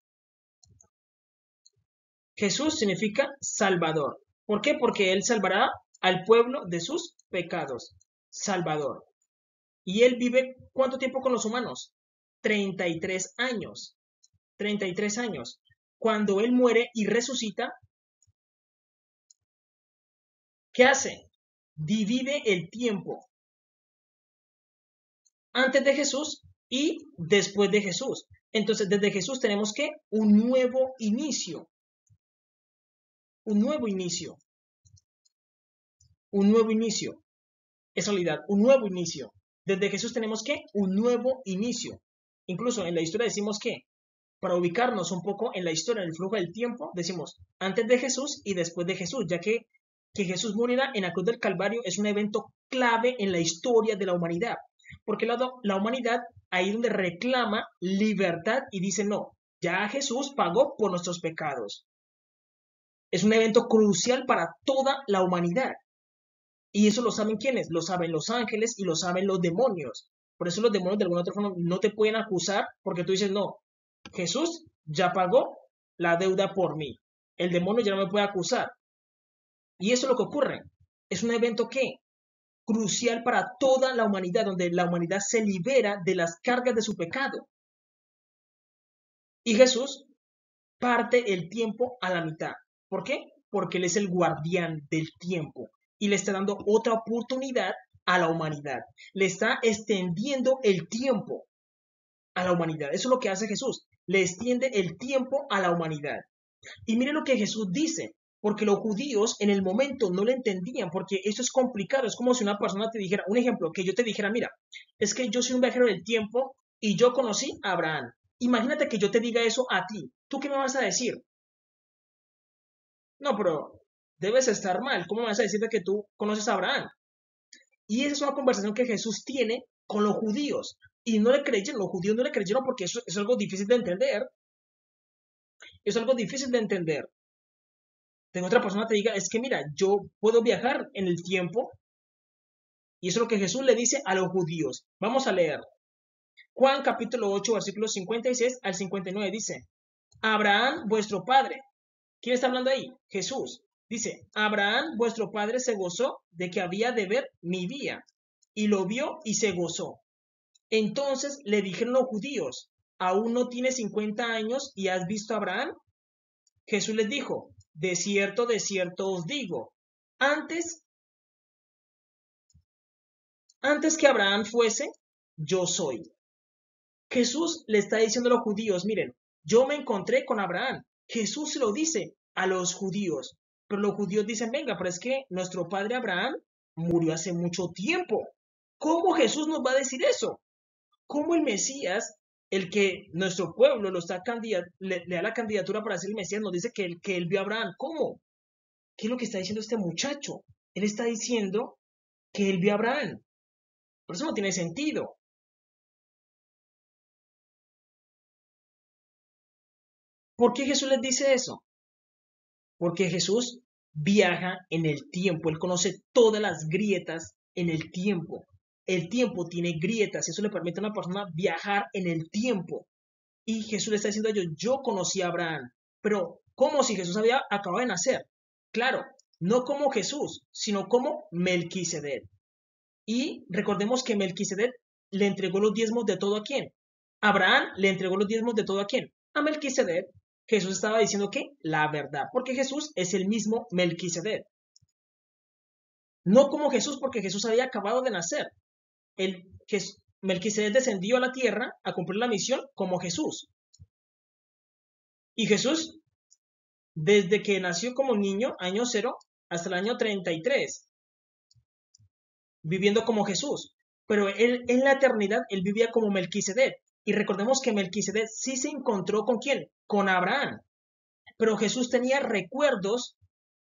S1: Jesús significa Salvador. ¿Por qué? Porque Él salvará al pueblo de sus pecados. Salvador. Y Él vive, ¿cuánto tiempo con los humanos? 33 años. 33 años. Cuando Él muere y resucita, ¿qué hace? Divide el tiempo. Antes de Jesús y después de Jesús. Entonces, desde Jesús tenemos que un nuevo inicio. Un nuevo inicio. Un nuevo inicio. Es realidad, un nuevo inicio. Desde Jesús tenemos que un nuevo inicio. Incluso en la historia decimos que, para ubicarnos un poco en la historia, en el flujo del tiempo, decimos antes de Jesús y después de Jesús, ya que Jesús muriera en la cruz del Calvario es un evento clave en la historia de la humanidad. Porque la humanidad ahí donde reclama libertad y dice no, ya Jesús pagó por nuestros pecados. Es un evento crucial para toda la humanidad. Y eso lo saben quiénes, lo saben los ángeles y lo saben los demonios. Por eso los demonios de alguna otra forma no te pueden acusar porque tú dices no, Jesús ya pagó la deuda por mí. El demonio ya no me puede acusar. Y eso es lo que ocurre. Es un evento que crucial para toda la humanidad, donde la humanidad se libera de las cargas de su pecado. Y Jesús parte el tiempo a la mitad. ¿Por qué? Porque Él es el guardián del tiempo y le está dando otra oportunidad a la humanidad. Le está extendiendo el tiempo a la humanidad. Eso es lo que hace Jesús. Le extiende el tiempo a la humanidad. Y mire lo que Jesús dice, porque los judíos en el momento no lo entendían, porque eso es complicado. Es como si una persona te dijera, un ejemplo, que yo te dijera, mira, es que yo soy un viajero del tiempo y yo conocí a Abraham. Imagínate que yo te diga eso a ti. ¿Tú qué me vas a decir? No, pero debes estar mal. ¿Cómo me vas a decir de que tú conoces a Abraham? Y esa es una conversación que Jesús tiene con los judíos. Y no le creyeron, los judíos no le creyeron porque eso es algo difícil de entender. Es algo difícil de entender. Que otra persona te diga, es que mira, yo puedo viajar en el tiempo. Y eso es lo que Jesús le dice a los judíos. Vamos a leer. Juan capítulo 8, versículos 56 al 59 dice, Abraham, vuestro padre. ¿Quién está hablando ahí? Jesús. Dice, Abraham, vuestro padre, se gozó de que había de ver mi día. Y lo vio y se gozó. Entonces le dijeron los judíos, ¿aún no tienes 50 años y has visto a Abraham? Jesús les dijo, de cierto os digo, antes, antes que Abraham fuese, yo soy. Jesús le está diciendo a los judíos, miren, yo me encontré con Abraham. Jesús se lo dice a los judíos, pero los judíos dicen, venga, pero es que nuestro padre Abraham murió hace mucho tiempo. ¿Cómo Jesús nos va a decir eso? ¿Cómo el Mesías, el que nuestro pueblo lo está le da la candidatura para ser el Mesías, nos dice que él vio a Abraham? ¿Cómo? ¿Qué es lo que está diciendo este muchacho? Él está diciendo que él vio a Abraham. Por eso no tiene sentido. ¿Por qué Jesús les dice eso? Porque Jesús viaja en el tiempo. Él conoce todas las grietas en el tiempo. El tiempo tiene grietas. Eso le permite a una persona viajar en el tiempo. Y Jesús le está diciendo a ellos, yo conocí a Abraham. Pero, ¿cómo si Jesús había acabado de nacer? Claro, no como Jesús, sino como Melquisedec. Y recordemos que Melquisedec le entregó los diezmos de todo a quién. Abraham le entregó los diezmos de todo a quién. A Melquisedec. Jesús estaba diciendo que la verdad, porque Jesús es el mismo Melquisedec. No como Jesús, porque Jesús había acabado de nacer. Melquisedec descendió a la tierra a cumplir la misión como Jesús. Y Jesús, desde que nació como niño, año 0, hasta el año 33, viviendo como Jesús. Pero él en la eternidad, él vivía como Melquisedec. Y recordemos que Melquisedec sí se encontró con quién, con Abraham. Pero Jesús tenía recuerdos,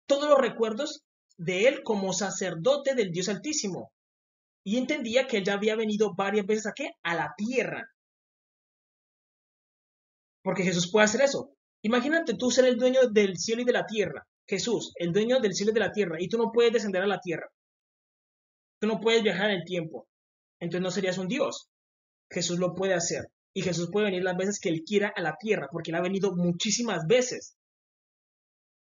S1: todos los recuerdos de él como sacerdote del Dios Altísimo. Y entendía que él ya había venido varias veces ¿a qué? A la tierra. Porque Jesús puede hacer eso. Imagínate tú ser el dueño del cielo y de la tierra. Jesús, el dueño del cielo y de la tierra. Y tú no puedes descender a la tierra. Tú no puedes viajar en el tiempo. Entonces no serías un Dios. Jesús lo puede hacer. Y Jesús puede venir las veces que Él quiera a la tierra, porque Él ha venido muchísimas veces.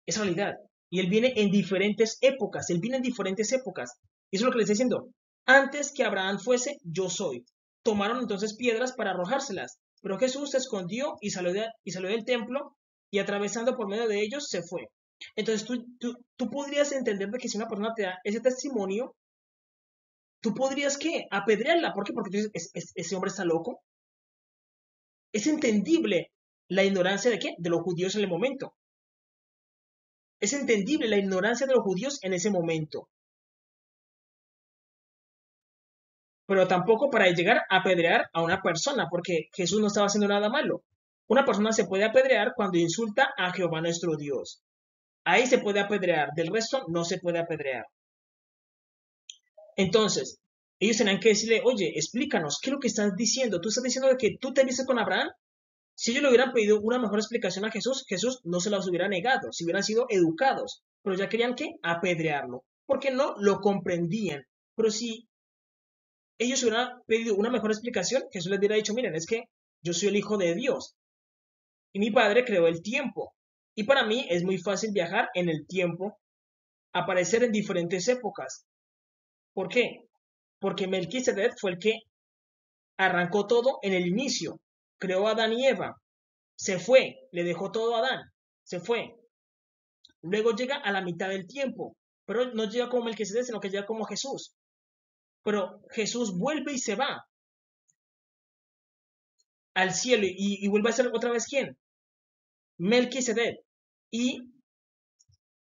S1: Es realidad. Y Él viene en diferentes épocas. Él viene en diferentes épocas. Y eso es lo que le está diciendo. Antes que Abraham fuese, yo soy. Tomaron entonces piedras para arrojárselas. Pero Jesús se escondió y salió del templo y atravesando por medio de ellos se fue. Entonces tú podrías entender de que si una persona te da ese testimonio, tú podrías, ¿qué? Apedrearla. ¿Por qué? Porque tú dices, ese hombre está loco. Es entendible la ignorancia de qué? De los judíos en el momento. Es entendible la ignorancia de los judíos en ese momento. Pero tampoco para llegar a apedrear a una persona, porque Jesús no estaba haciendo nada malo. Una persona se puede apedrear cuando insulta a Jehová nuestro Dios. Ahí se puede apedrear, del resto no se puede apedrear. Entonces, ellos tenían que decirle, oye, explícanos, ¿qué es lo que estás diciendo? ¿Tú estás diciendo que tú te viste con Abraham? Si ellos le hubieran pedido una mejor explicación a Jesús, Jesús no se las hubiera negado, si hubieran sido educados, pero ya querían que apedrearlo, porque no lo comprendían. Pero si ellos hubieran pedido una mejor explicación, Jesús les hubiera dicho, miren, es que yo soy el Hijo de Dios y mi Padre creó el tiempo. Y para mí es muy fácil viajar en el tiempo, aparecer en diferentes épocas. ¿Por qué? Porque Melquisedec fue el que arrancó todo en el inicio, creó a Adán y Eva, se fue, le dejó todo a Adán, se fue. Luego llega a la mitad del tiempo, pero no llega como Melquisedec, sino que llega como Jesús. Pero Jesús vuelve y se va al cielo y vuelve a ser otra vez ¿quién? Melquisedec. Y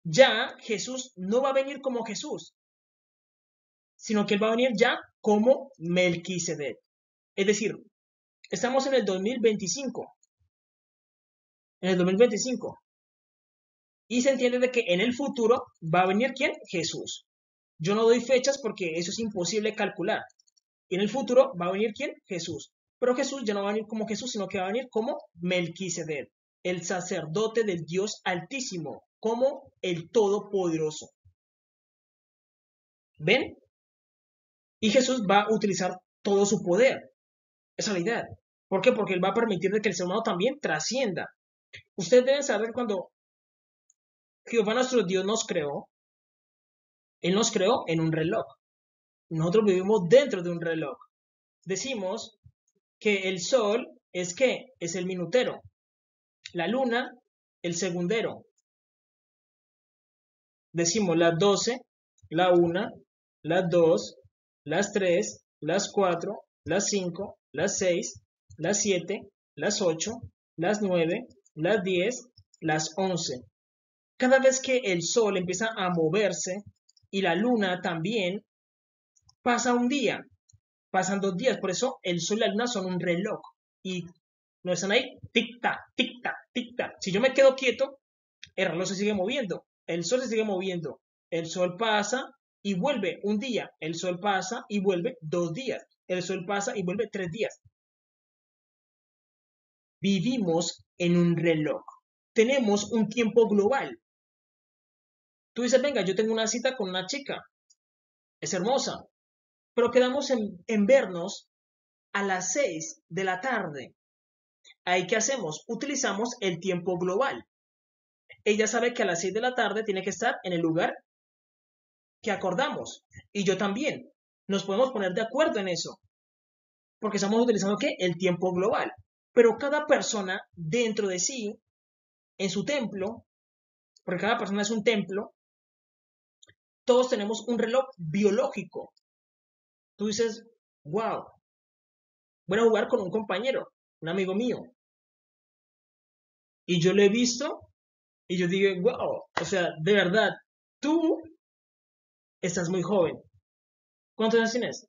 S1: ya Jesús no va a venir como Jesús, sino que Él va a venir ya como Melquisedec. Es decir, estamos en el 2025, en el 2025, y se entiende de que en el futuro va a venir ¿quién? Jesús. Yo no doy fechas porque eso es imposible calcular. Y en el futuro va a venir ¿quién? Jesús. Pero Jesús ya no va a venir como Jesús, sino que va a venir como Melquisedec, el sacerdote del Dios Altísimo, como el Todopoderoso. ¿Ven? Y Jesús va a utilizar todo su poder. Esa es la idea. ¿Por qué? Porque Él va a permitir que el ser humano también trascienda. Ustedes deben saber cuando Jehová nuestro Dios nos creó, Él nos creó en un reloj. Nosotros vivimos dentro de un reloj. Decimos que el sol es ¿qué? Es el minutero. La luna, el segundero. Decimos las 12, la 1, las 2, las 3, las 4, las 5, las 6, las 7, las 8, las 9, las 10, las 11. Cada vez que el sol empieza a moverse y la luna también, pasa un día, pasan 2 días. Por eso el sol y la luna son un reloj. Y no están ahí, tic-tac, tic-tac, tic-tac. Si yo me quedo quieto, el reloj se sigue moviendo, el sol se sigue moviendo, el sol pasa y vuelve un día, el sol pasa y vuelve 2 días, el sol pasa y vuelve 3 días. Vivimos en un reloj, tenemos un tiempo global. Tú dices, venga, yo tengo una cita con una chica, es hermosa, pero quedamos en vernos a las 6 de la tarde. ¿Ahí qué hacemos? Utilizamos el tiempo global. Ella sabe que a las 6 de la tarde tiene que estar en el lugar que acordamos. Y yo también. Nos podemos poner de acuerdo en eso. Porque estamos utilizando ¿qué? El tiempo global. Pero cada persona dentro de sí, en su templo, porque cada persona es un templo, todos tenemos un reloj biológico. Tú dices, wow, voy a jugar con un compañero, un amigo mío. Y yo lo he visto y yo digo, wow, o sea, de verdad, tú estás muy joven. ¿Cuántos años tienes?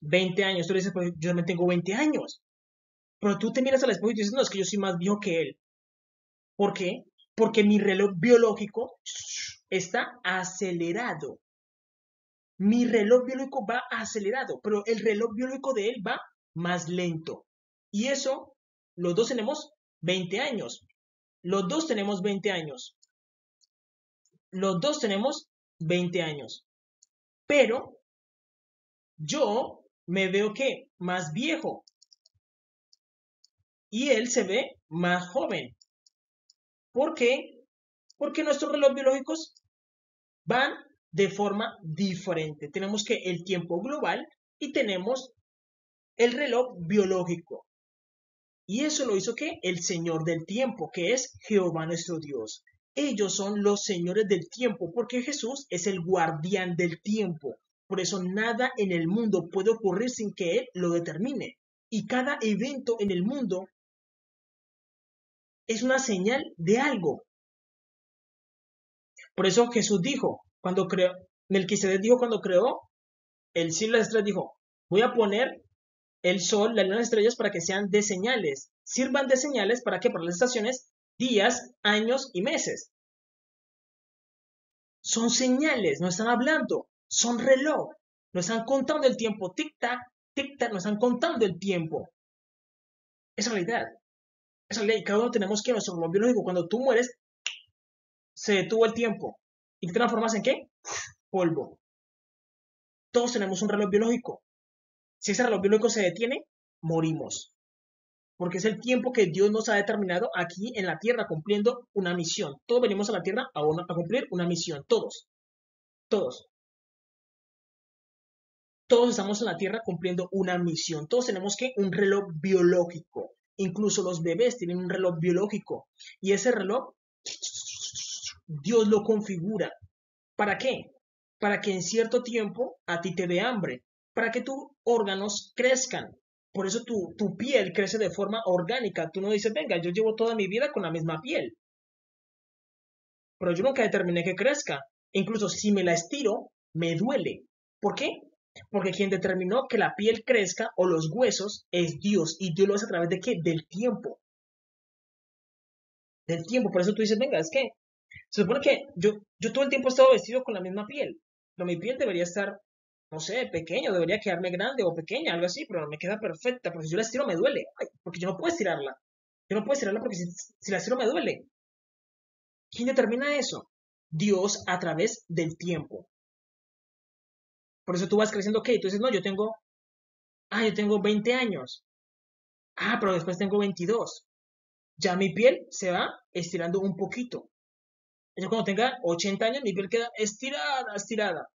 S1: 20 años. Tú le dices, pues yo también tengo 20 años. Pero tú te miras al espejo y dices, no, es que yo soy más viejo que él. ¿Por qué? Porque mi reloj biológico está acelerado. Mi reloj biológico va acelerado, pero el reloj biológico de él va más lento. Y eso, los dos tenemos 20 años. Los dos tenemos 20 años. Los dos tenemos 20 años. Pero yo me veo que más viejo y él se ve más joven. ¿Por qué? Porque nuestros relojes biológicos van de forma diferente. Tenemos que el tiempo global y tenemos el reloj biológico. Y eso lo hizo que el Señor del tiempo, que es Jehová nuestro Dios. Ellos son los señores del tiempo, porque Jesús es el guardián del tiempo. Por eso nada en el mundo puede ocurrir sin que Él lo determine. Y cada evento en el mundo es una señal de algo. Por eso Jesús dijo, cuando creó, Melquisedec dijo cuando creó el cielo y las estrellas, dijo, voy a poner el sol, la luna y las estrellas para que sean de señales. Sirvan de señales para que para las estaciones, días, años y meses. Son señales, no están hablando, son reloj. No están contando el tiempo, tic-tac, tic-tac, no están contando el tiempo. Es realidad. Es realidad. Y cada uno tenemos que nuestro reloj biológico, cuando tú mueres, se detuvo el tiempo. ¿Y te transformas en qué? Polvo. Todos tenemos un reloj biológico. Si ese reloj biológico se detiene, morimos. Porque es el tiempo que Dios nos ha determinado aquí en la tierra cumpliendo una misión. Todos venimos a la tierra a cumplir una misión, todos, todos. Todos estamos en la tierra cumpliendo una misión. Todos tenemos que un reloj biológico. Incluso los bebés tienen un reloj biológico. Y ese reloj, Dios lo configura. ¿Para qué? Para que en cierto tiempo a ti te dé hambre, para que tus órganos crezcan. Por eso tu piel crece de forma orgánica. Tú no dices, venga, yo llevo toda mi vida con la misma piel. pero yo nunca determiné que crezca. Incluso si me la estiro, me duele. ¿Por qué? Porque quien determinó que la piel crezca o los huesos es Dios. ¿Y Dios lo hace a través de qué? Del tiempo. Del tiempo. Por eso tú dices, venga, es que se supone que yo todo el tiempo he estado vestido con la misma piel. Pero mi piel debería estar, no sé, pequeño, debería quedarme grande o pequeña, algo así, pero no me queda perfecta. Porque si yo la estiro me duele. Ay, porque yo no puedo estirarla. Yo no puedo estirarla porque si la estiro me duele. ¿Quién determina eso? Dios a través del tiempo. Por eso tú vas creciendo, ok, tú dices, no, yo tengo 20 años. Ah, pero después tengo 22. Ya mi piel se va estirando un poquito. Yo cuando tenga 80 años, mi piel queda estirada, estirada.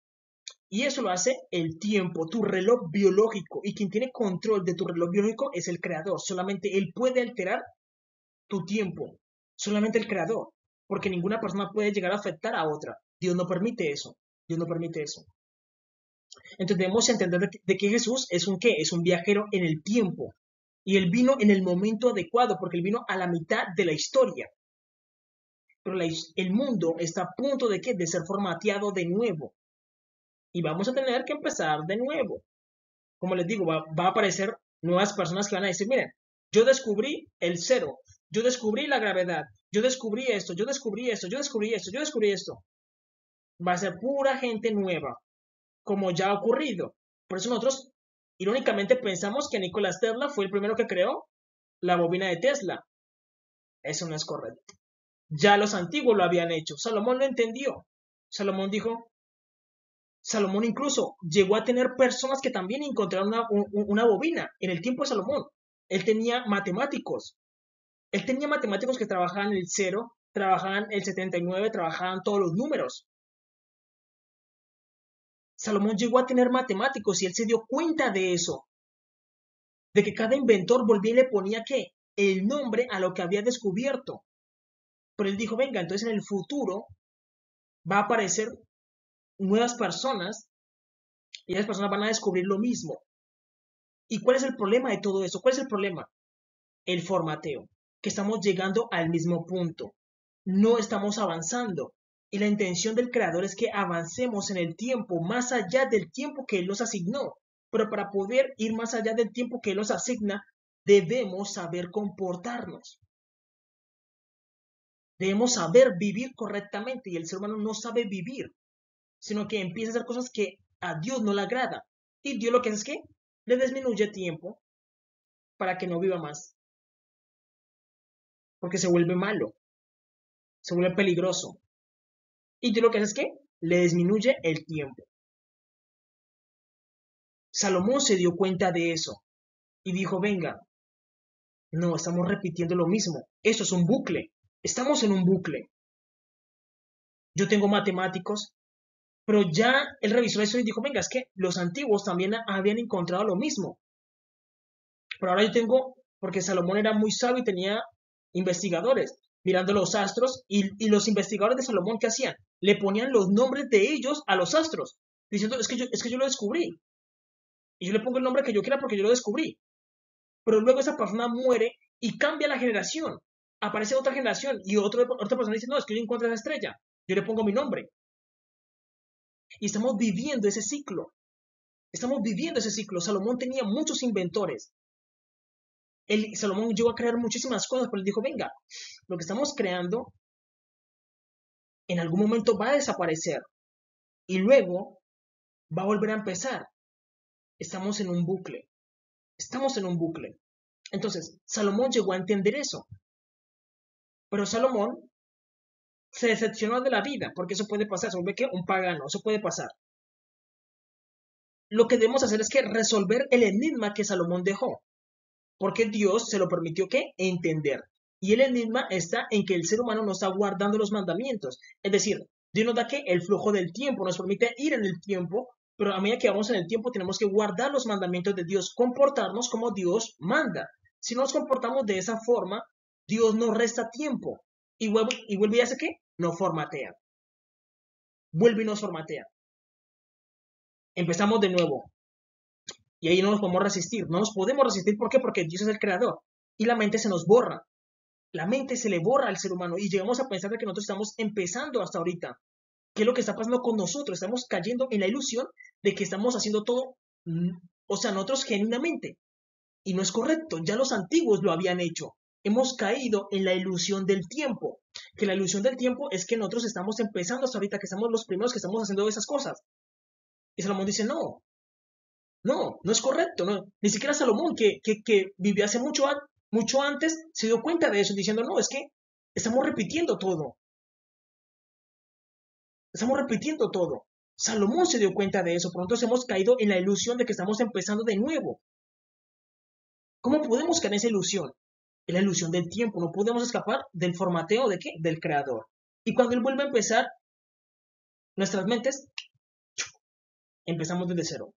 S1: Y eso lo hace el tiempo, tu reloj biológico. Y quien tiene control de tu reloj biológico es el creador. Solamente él puede alterar tu tiempo. Solamente el creador. Porque ninguna persona puede llegar a afectar a otra. Dios no permite eso. Dios no permite eso. Entonces debemos entender de que Jesús es un qué, es un viajero en el tiempo. Y él vino en el momento adecuado, porque él vino a la mitad de la historia. Pero el mundo está a punto de qué, de ser formateado de nuevo. Y vamos a tener que empezar de nuevo. Como les digo, va a aparecer nuevas personas que van a decir, miren, yo descubrí el cero, yo descubrí la gravedad, yo descubrí esto, yo descubrí esto, yo descubrí esto, yo descubrí esto. Va a ser pura gente nueva, como ya ha ocurrido. Por eso nosotros, irónicamente, pensamos que Nikola Tesla fue el primero que creó la bobina de Tesla. Eso no es correcto. Ya los antiguos lo habían hecho. Salomón lo entendió. Salomón incluso llegó a tener personas que también encontraron una bobina en el tiempo de Salomón. Él tenía matemáticos. Él tenía matemáticos que trabajaban el 0, trabajaban el 79, trabajaban todos los números. Salomón llegó a tener matemáticos y él se dio cuenta de eso, de que cada inventor volvía y le ponía ¿qué? El nombre a lo que había descubierto. Pero él dijo, venga, entonces en el futuro va a aparecer nuevas personas y esas personas van a descubrir lo mismo. ¿Y cuál es el problema de todo eso? ¿Cuál es el problema? El formateo, que estamos llegando al mismo punto. No estamos avanzando. Y la intención del creador es que avancemos en el tiempo, más allá del tiempo que él nos asignó. Pero para poder ir más allá del tiempo que él nos asigna, debemos saber comportarnos. Debemos saber vivir correctamente. Y el ser humano no sabe vivir, sino que empieza a hacer cosas que a Dios no le agrada. Y Dios lo que hace es que le disminuye tiempo para que no viva más. Porque se vuelve malo, se vuelve peligroso. Y Dios lo que hace es que le disminuye el tiempo. Salomón se dio cuenta de eso y dijo, venga, no, estamos repitiendo lo mismo. Esto es un bucle. Estamos en un bucle. Yo tengo matemáticos, pero ya él revisó eso y dijo, venga, es que los antiguos también habían encontrado lo mismo. Pero ahora yo tengo, porque Salomón era muy sabio y tenía investigadores mirando los astros y los investigadores de Salomón, ¿qué hacían? Le ponían los nombres de ellos a los astros, diciendo, es que yo lo descubrí. Y yo le pongo el nombre que yo quiera porque yo lo descubrí. Pero luego esa persona muere y cambia la generación. Aparece otra generación y otra persona dice, no, es que yo encuentro esa estrella. Yo le pongo mi nombre. Y estamos viviendo ese ciclo. Estamos viviendo ese ciclo. Salomón tenía muchos inventores. Salomón llegó a crear muchísimas cosas, pero él dijo, venga, lo que estamos creando en algún momento va a desaparecer y luego va a volver a empezar. Estamos en un bucle. Estamos en un bucle. Entonces, Salomón llegó a entender eso. Pero Salomón se decepcionó de la vida, porque eso puede pasar, se vuelve que un pagano, eso puede pasar. Lo que debemos hacer es que resolver el enigma que Salomón dejó, porque Dios se lo permitió que entender. Y el enigma está en que el ser humano no está guardando los mandamientos. Es decir, Dios nos da que el flujo del tiempo nos permite ir en el tiempo, pero a medida que vamos en el tiempo tenemos que guardar los mandamientos de Dios, comportarnos como Dios manda. Si no nos comportamos de esa forma, Dios nos resta tiempo. Y vuelve y hace ¿qué? Nos formatea. Vuelve y nos formatea. Empezamos de nuevo. Y ahí no nos podemos resistir. No nos podemos resistir. ¿Por qué? Porque Dios es el creador. Y la mente se nos borra. La mente se le borra al ser humano y llegamos a pensar de que nosotros estamos empezando hasta ahorita. ¿Qué es lo que está pasando con nosotros? Estamos cayendo en la ilusión de que estamos haciendo todo, o sea, nosotros genuinamente. Y no es correcto, ya los antiguos lo habían hecho. Hemos caído en la ilusión del tiempo, que la ilusión del tiempo es que nosotros estamos empezando hasta ahorita, que somos los primeros que estamos haciendo esas cosas. Y Salomón dice, no, no, no es correcto. No. Ni siquiera Salomón, que vivió hace mucho antes, se dio cuenta de eso, diciendo, no, es que estamos repitiendo todo. Estamos repitiendo todo. Salomón se dio cuenta de eso, por lo tanto hemos caído en la ilusión de que estamos empezando de nuevo. ¿Cómo podemos caer en esa ilusión? En la ilusión del tiempo, no podemos escapar del formateo de qué? Del creador. Y cuando él vuelve a empezar, nuestras mentes, empezamos desde cero.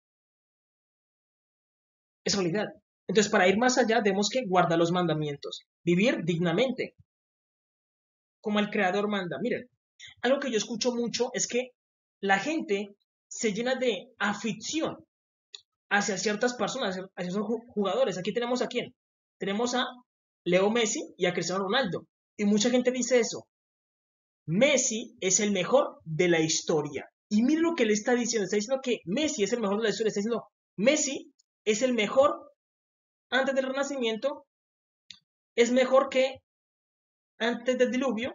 S1: Es realidad. Entonces, para ir más allá, tenemos que guardar los mandamientos, vivir dignamente, como el creador manda. Miren, algo que yo escucho mucho es que la gente se llena de afición hacia ciertas personas, hacia esos jugadores. Aquí tenemos a quién? Tenemos a Leo Messi y a Cristiano Ronaldo. Y mucha gente dice eso. Messi es el mejor de la historia. Y mire lo que le está diciendo que Messi es el mejor de la historia. Está diciendo, Messi es el mejor antes del Renacimiento, es mejor que antes del diluvio,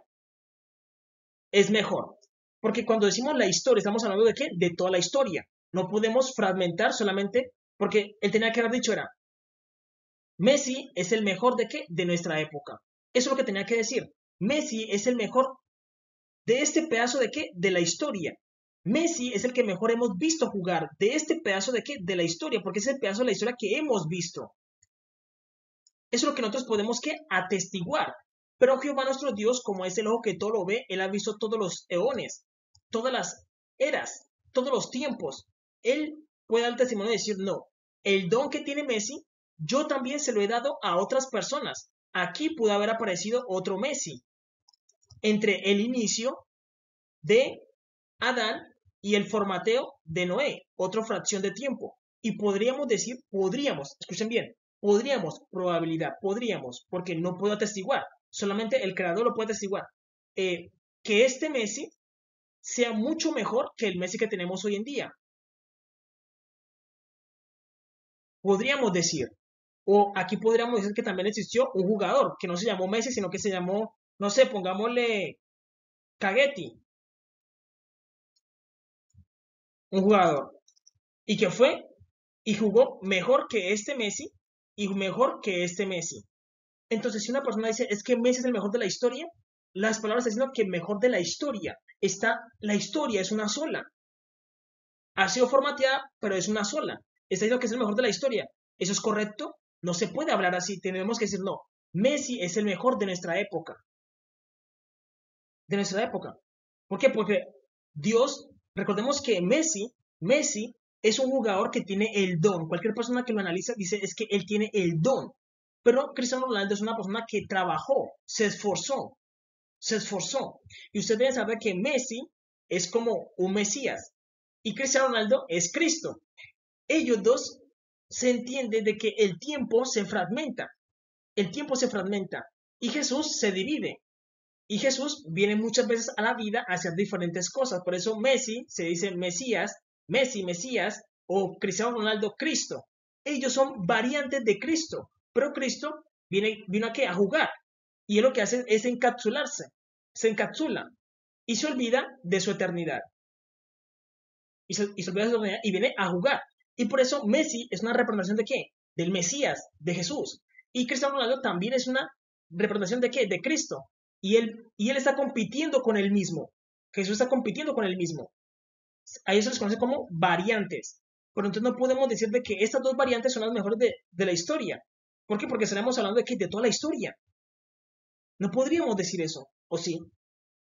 S1: es mejor. Porque cuando decimos la historia, estamos hablando de qué? De toda la historia. No podemos fragmentar solamente, porque él tenía que haber dicho era, Messi es el mejor de qué? De nuestra época. Eso es lo que tenía que decir. Messi es el mejor de este pedazo de qué? De la historia. Messi es el que mejor hemos visto jugar de este pedazo de qué? De la historia, porque es el pedazo de la historia que hemos visto. Eso es lo que nosotros podemos que atestiguar. Pero Jehová nuestro Dios, como es el ojo que todo lo ve, él ha visto todos los eones, todas las eras, todos los tiempos. Él puede dar testimonio y decir, no, el don que tiene Messi, yo también se lo he dado a otras personas. Aquí pudo haber aparecido otro Messi. Entre el inicio de Adán y el formateo de Noé, otra fracción de tiempo. Y podríamos decir, escuchen bien, podríamos, porque no puedo atestiguar, solamente el creador lo puede atestiguar, que este Messi sea mucho mejor que el Messi que tenemos hoy en día. Podríamos decir, o aquí podríamos decir que también existió un jugador que no se llamó Messi, sino que se llamó, no sé, pongámosle Cagetti, un jugador, y que fue y jugó mejor que este Messi y mejor que este Messi. Entonces, si una persona dice, es que Messi es el mejor de la historia, las palabras están diciendo que mejor de la historia. La historia es una sola. Ha sido formateada, pero es una sola. Está diciendo que es el mejor de la historia. ¿Eso es correcto? No se puede hablar así. Tenemos que decir, no, Messi es el mejor de nuestra época. De nuestra época. ¿Por qué? Porque Dios, recordemos que Messi es un jugador que tiene el don. Cualquier persona que lo analiza dice es que él tiene el don. Pero Cristiano Ronaldo es una persona que trabajó, se esforzó. Y ustedes deben saber que Messi es como un Mesías y Cristiano Ronaldo es Cristo. Ellos dos se entiende de que el tiempo se fragmenta. El tiempo se fragmenta y Jesús se divide. Y Jesús viene muchas veces a la vida a hacer diferentes cosas. Por eso Messi se dice Mesías, Mesías o Cristiano Ronaldo, Cristo. Ellos son variantes de Cristo, pero Cristo vino aquí a jugar. Y él lo que hace es encapsularse, se encapsula y se olvida de su eternidad. Y se olvida de su eternidad y viene a jugar. Y por eso Messi es una representación de qué? Del Mesías, de Jesús. Y Cristiano Ronaldo también es una representación de qué? De Cristo. Y él está compitiendo con él mismo. Jesús está compitiendo con él mismo. A eso se les conoce como variantes. Pero entonces no podemos decir de que estas dos variantes son las mejores de la historia. ¿Por qué? Porque estaremos hablando de qué? De toda la historia. No podríamos decir eso, ¿o sí?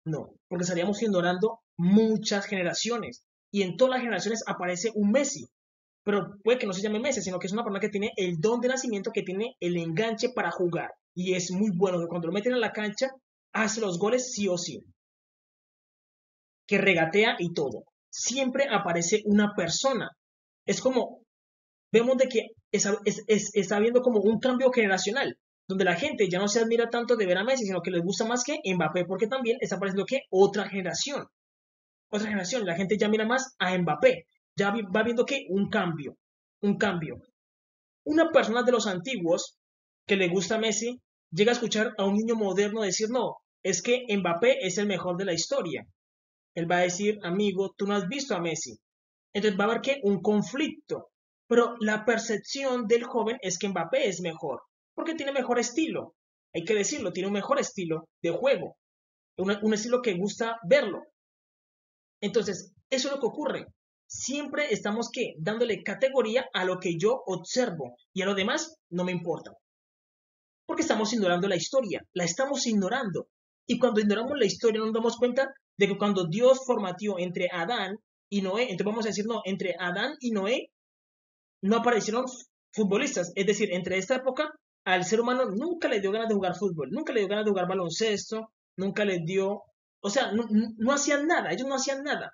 S1: No, porque estaríamos ignorando muchas generaciones. Y en todas las generaciones aparece un Messi. Pero puede que no se llame Messi, sino que es una persona que tiene el don de nacimiento, que tiene el enganche para jugar. Y es muy bueno, que cuando lo meten en la cancha, hace los goles sí o sí. Que regatea y todo. Siempre aparece una persona. Es como, vemos de que está habiendo como un cambio generacional. donde la gente ya no se admira tanto de ver a Messi, sino que les gusta más que Mbappé, porque también está apareciendo que otra generación, la gente ya mira más a Mbappé, ya va viendo que un cambio. Una persona de los antiguos que le gusta a Messi llega a escuchar a un niño moderno decir, no, es que Mbappé es el mejor de la historia. Él va a decir, amigo, tú no has visto a Messi. Entonces va a haber que un conflicto. Pero la percepción del joven es que Mbappé es mejor, porque tiene mejor estilo. Hay que decirlo, tiene un mejor estilo de juego, un estilo que gusta verlo. Entonces, eso es lo que ocurre. Siempre estamos que dándole categoría a lo que yo observo y a lo demás no me importa. Porque estamos ignorando la historia, la estamos ignorando. Y cuando ignoramos la historia nos damos cuenta de que cuando Dios formateó entre Adán y Noé, entonces vamos a decir, no, entre Adán y Noé no aparecieron futbolistas. Es decir, entre esta época al ser humano nunca le dio ganas de jugar fútbol, nunca le dio ganas de jugar baloncesto, nunca le dio, o sea, no hacían nada, ellos no hacían nada.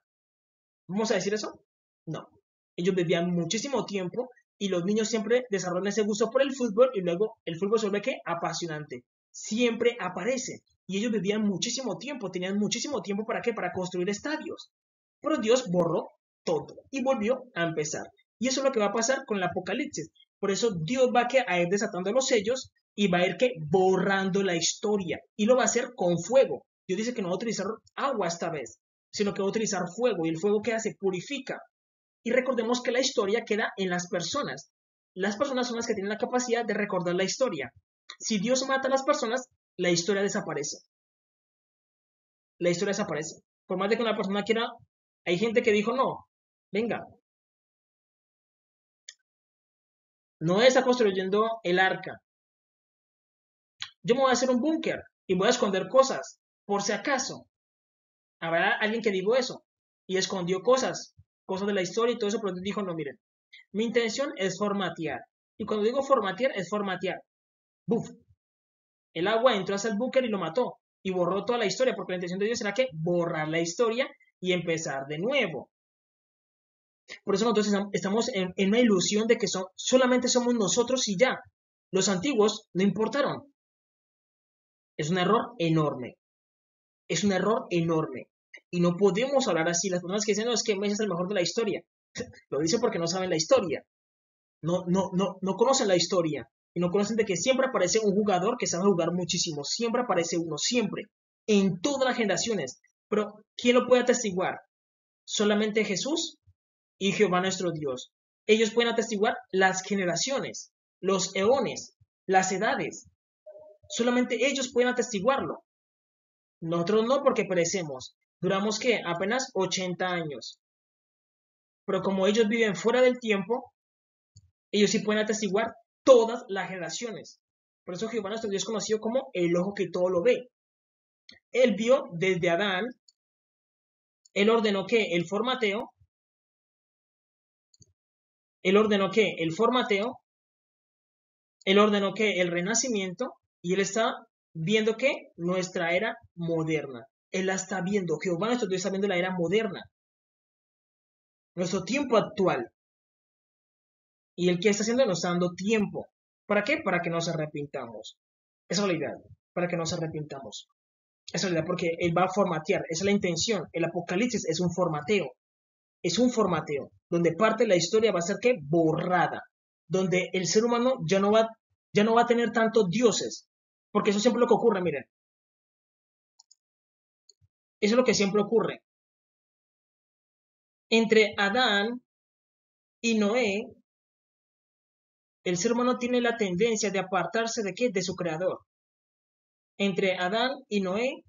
S1: ¿Vamos a decir eso? No. Ellos vivían muchísimo tiempo y los niños siempre desarrollan ese gusto por el fútbol y luego el fútbol se vuelve ¿qué? Apasionante. Siempre aparece. Y ellos vivían muchísimo tiempo, tenían muchísimo tiempo para qué? Para construir estadios. Pero Dios borró todo y volvió a empezar. Y eso es lo que va a pasar con el Apocalipsis. Por eso Dios va a ir desatando los sellos y va a ir que borrando la historia. Y lo va a hacer con fuego. Dios dice que no va a utilizar agua esta vez, sino que va a utilizar fuego. Y el fuego que hace purifica. Y recordemos que la historia queda en las personas. Las personas son las que tienen la capacidad de recordar la historia. Si Dios mata a las personas, la historia desaparece. La historia desaparece. Por más de que una persona quiera, hay gente que dijo, no, venga, Noé está construyendo el arca. Yo me voy a hacer un búnker y voy a esconder cosas, por si acaso. Habrá alguien que dijo eso y escondió cosas de la historia y todo eso, pero dijo, no, miren, mi intención es formatear. Y cuando digo formatear, es formatear. ¡Buf! El agua entró hacia el búnker y lo mató. Y borró toda la historia, porque la intención de Dios era que borrar la historia y empezar de nuevo. Por eso nosotros estamos en una ilusión de que solamente somos nosotros y ya. Los antiguos no importaron. Es un error enorme. Es un error enorme. Y no podemos hablar así. Las personas que dicen, no, es que Messi es el mejor de la historia. Lo dicen porque no saben la historia. No conocen la historia. Y no conocen de que siempre aparece un jugador que sabe jugar muchísimo. Siempre aparece uno, siempre. En todas las generaciones. Pero, ¿quién lo puede atestiguar? Solamente Jesús y Jehová nuestro Dios. Ellos pueden atestiguar las generaciones, los eones, las edades. Solamente ellos pueden atestiguarlo. Nosotros no, porque perecemos. Duramos ¿qué? Apenas 80 años. Pero como ellos viven fuera del tiempo, ellos sí pueden atestiguar todas las generaciones. Por eso Jehová nuestro Dios es conocido como el ojo que todo lo ve. Él vio desde Adán, él ordenó que el formateo, él ordenó que el formateo, él ordenó que el renacimiento, y él está viendo que nuestra era moderna. Él la está viendo. Jehová nuestro Dios está viendo la era moderna. Nuestro tiempo actual. Y el que está haciendo nos está dando tiempo. ¿Para qué? Para que nos arrepintamos. Esa es la idea. Para que nos arrepintamos. Esa es la idea, porque él va a formatear. Esa es la intención. El Apocalipsis es un formateo. Es un formateo. Donde parte de la historia va a ser que borrada. Donde el ser humano ya no va a tener tantos dioses. Porque eso siempre es lo que ocurre, miren. Eso es lo que siempre ocurre. Entre Adán y Noé, el ser humano tiene la tendencia de apartarse de qué? De su creador. Entre Adán y Noé,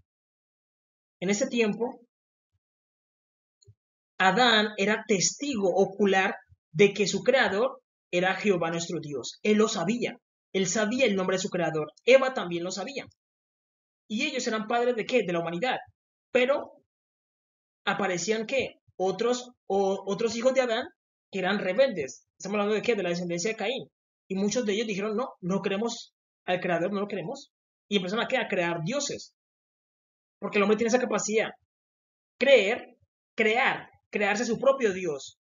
S1: en ese tiempo, Adán era testigo ocular de que su creador era Jehová nuestro Dios. Él lo sabía. Él sabía el nombre de su creador. Eva también lo sabía. Y ellos eran padres de qué? De la humanidad. Pero aparecían que otros hijos de Adán que eran rebeldes. Estamos hablando de qué? De la descendencia de Caín. Y muchos de ellos dijeron, no, no queremos al creador, no lo queremos. Y empezaron a, ¿qué? A crear dioses. Porque el hombre tiene esa capacidad. Crearse su propio Dios.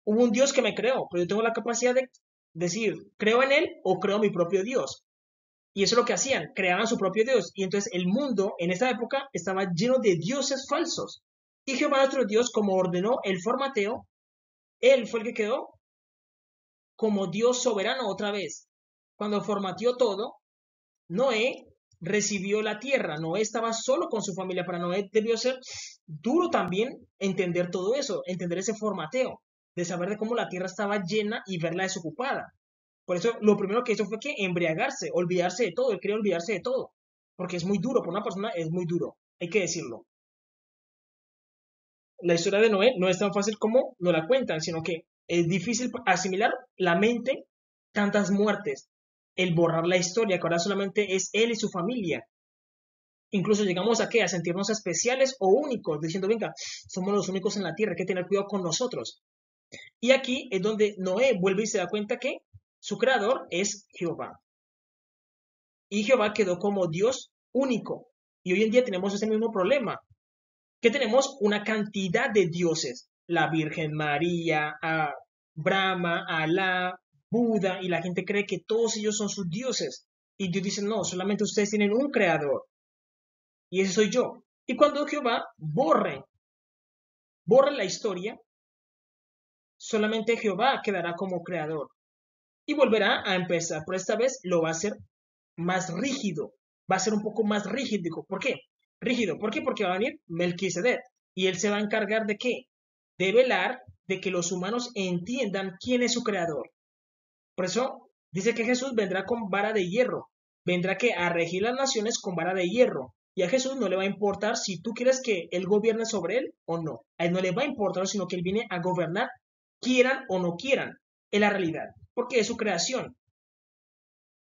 S1: Hubo un Dios que me creó, pero yo tengo la capacidad decir, creo en él o creo mi propio Dios. Y eso es lo que hacían, creaban su propio Dios. Y entonces el mundo en esta época estaba lleno de dioses falsos. Y Jehová nuestro Dios, como ordenó el formateo, él fue el que quedó como Dios soberano otra vez. Cuando formateó todo, Noé recibió la tierra. Noé estaba solo con su familia. Para Noé debió ser duro también entender todo eso, entender ese formateo, de saber de cómo la tierra estaba llena y verla desocupada. Por eso lo primero que hizo fue que embriagarse, olvidarse de todo. Él quería olvidarse de todo. Porque es muy duro, por una persona es muy duro. Hay que decirlo. La historia de Noé no es tan fácil como nos la cuentan, sino que es difícil asimilar la mente tantas muertes, el borrar la historia, que ahora solamente es él y su familia. Incluso llegamos a qué, a sentirnos especiales o únicos, diciendo, venga, somos los únicos en la tierra, hay que tener cuidado con nosotros. Y aquí es donde Noé vuelve y se da cuenta que su creador es Jehová. Y Jehová quedó como Dios único. Y hoy en día tenemos ese mismo problema, que tenemos una cantidad de dioses, la Virgen María, a Brahma, Alá, Buda, y la gente cree que todos ellos son sus dioses. Y Dios dice, no, solamente ustedes tienen un creador, y ese soy yo. Y cuando Jehová borre la historia, solamente Jehová quedará como creador. Y volverá a empezar, pero esta vez lo va a hacer más rígido, va a ser un poco más rígido. ¿Por qué? Rígido, ¿por qué? Porque va a venir Melquisedec y él se va a encargar de qué? De velar de que los humanos entiendan quién es su creador. Por eso dice que Jesús vendrá con vara de hierro, vendrá que a regir las naciones con vara de hierro. Y a Jesús no le va a importar si tú quieres que él gobierne sobre él o no. A él no le va a importar, sino que él viene a gobernar, quieran o no quieran. Es la realidad, porque es su creación,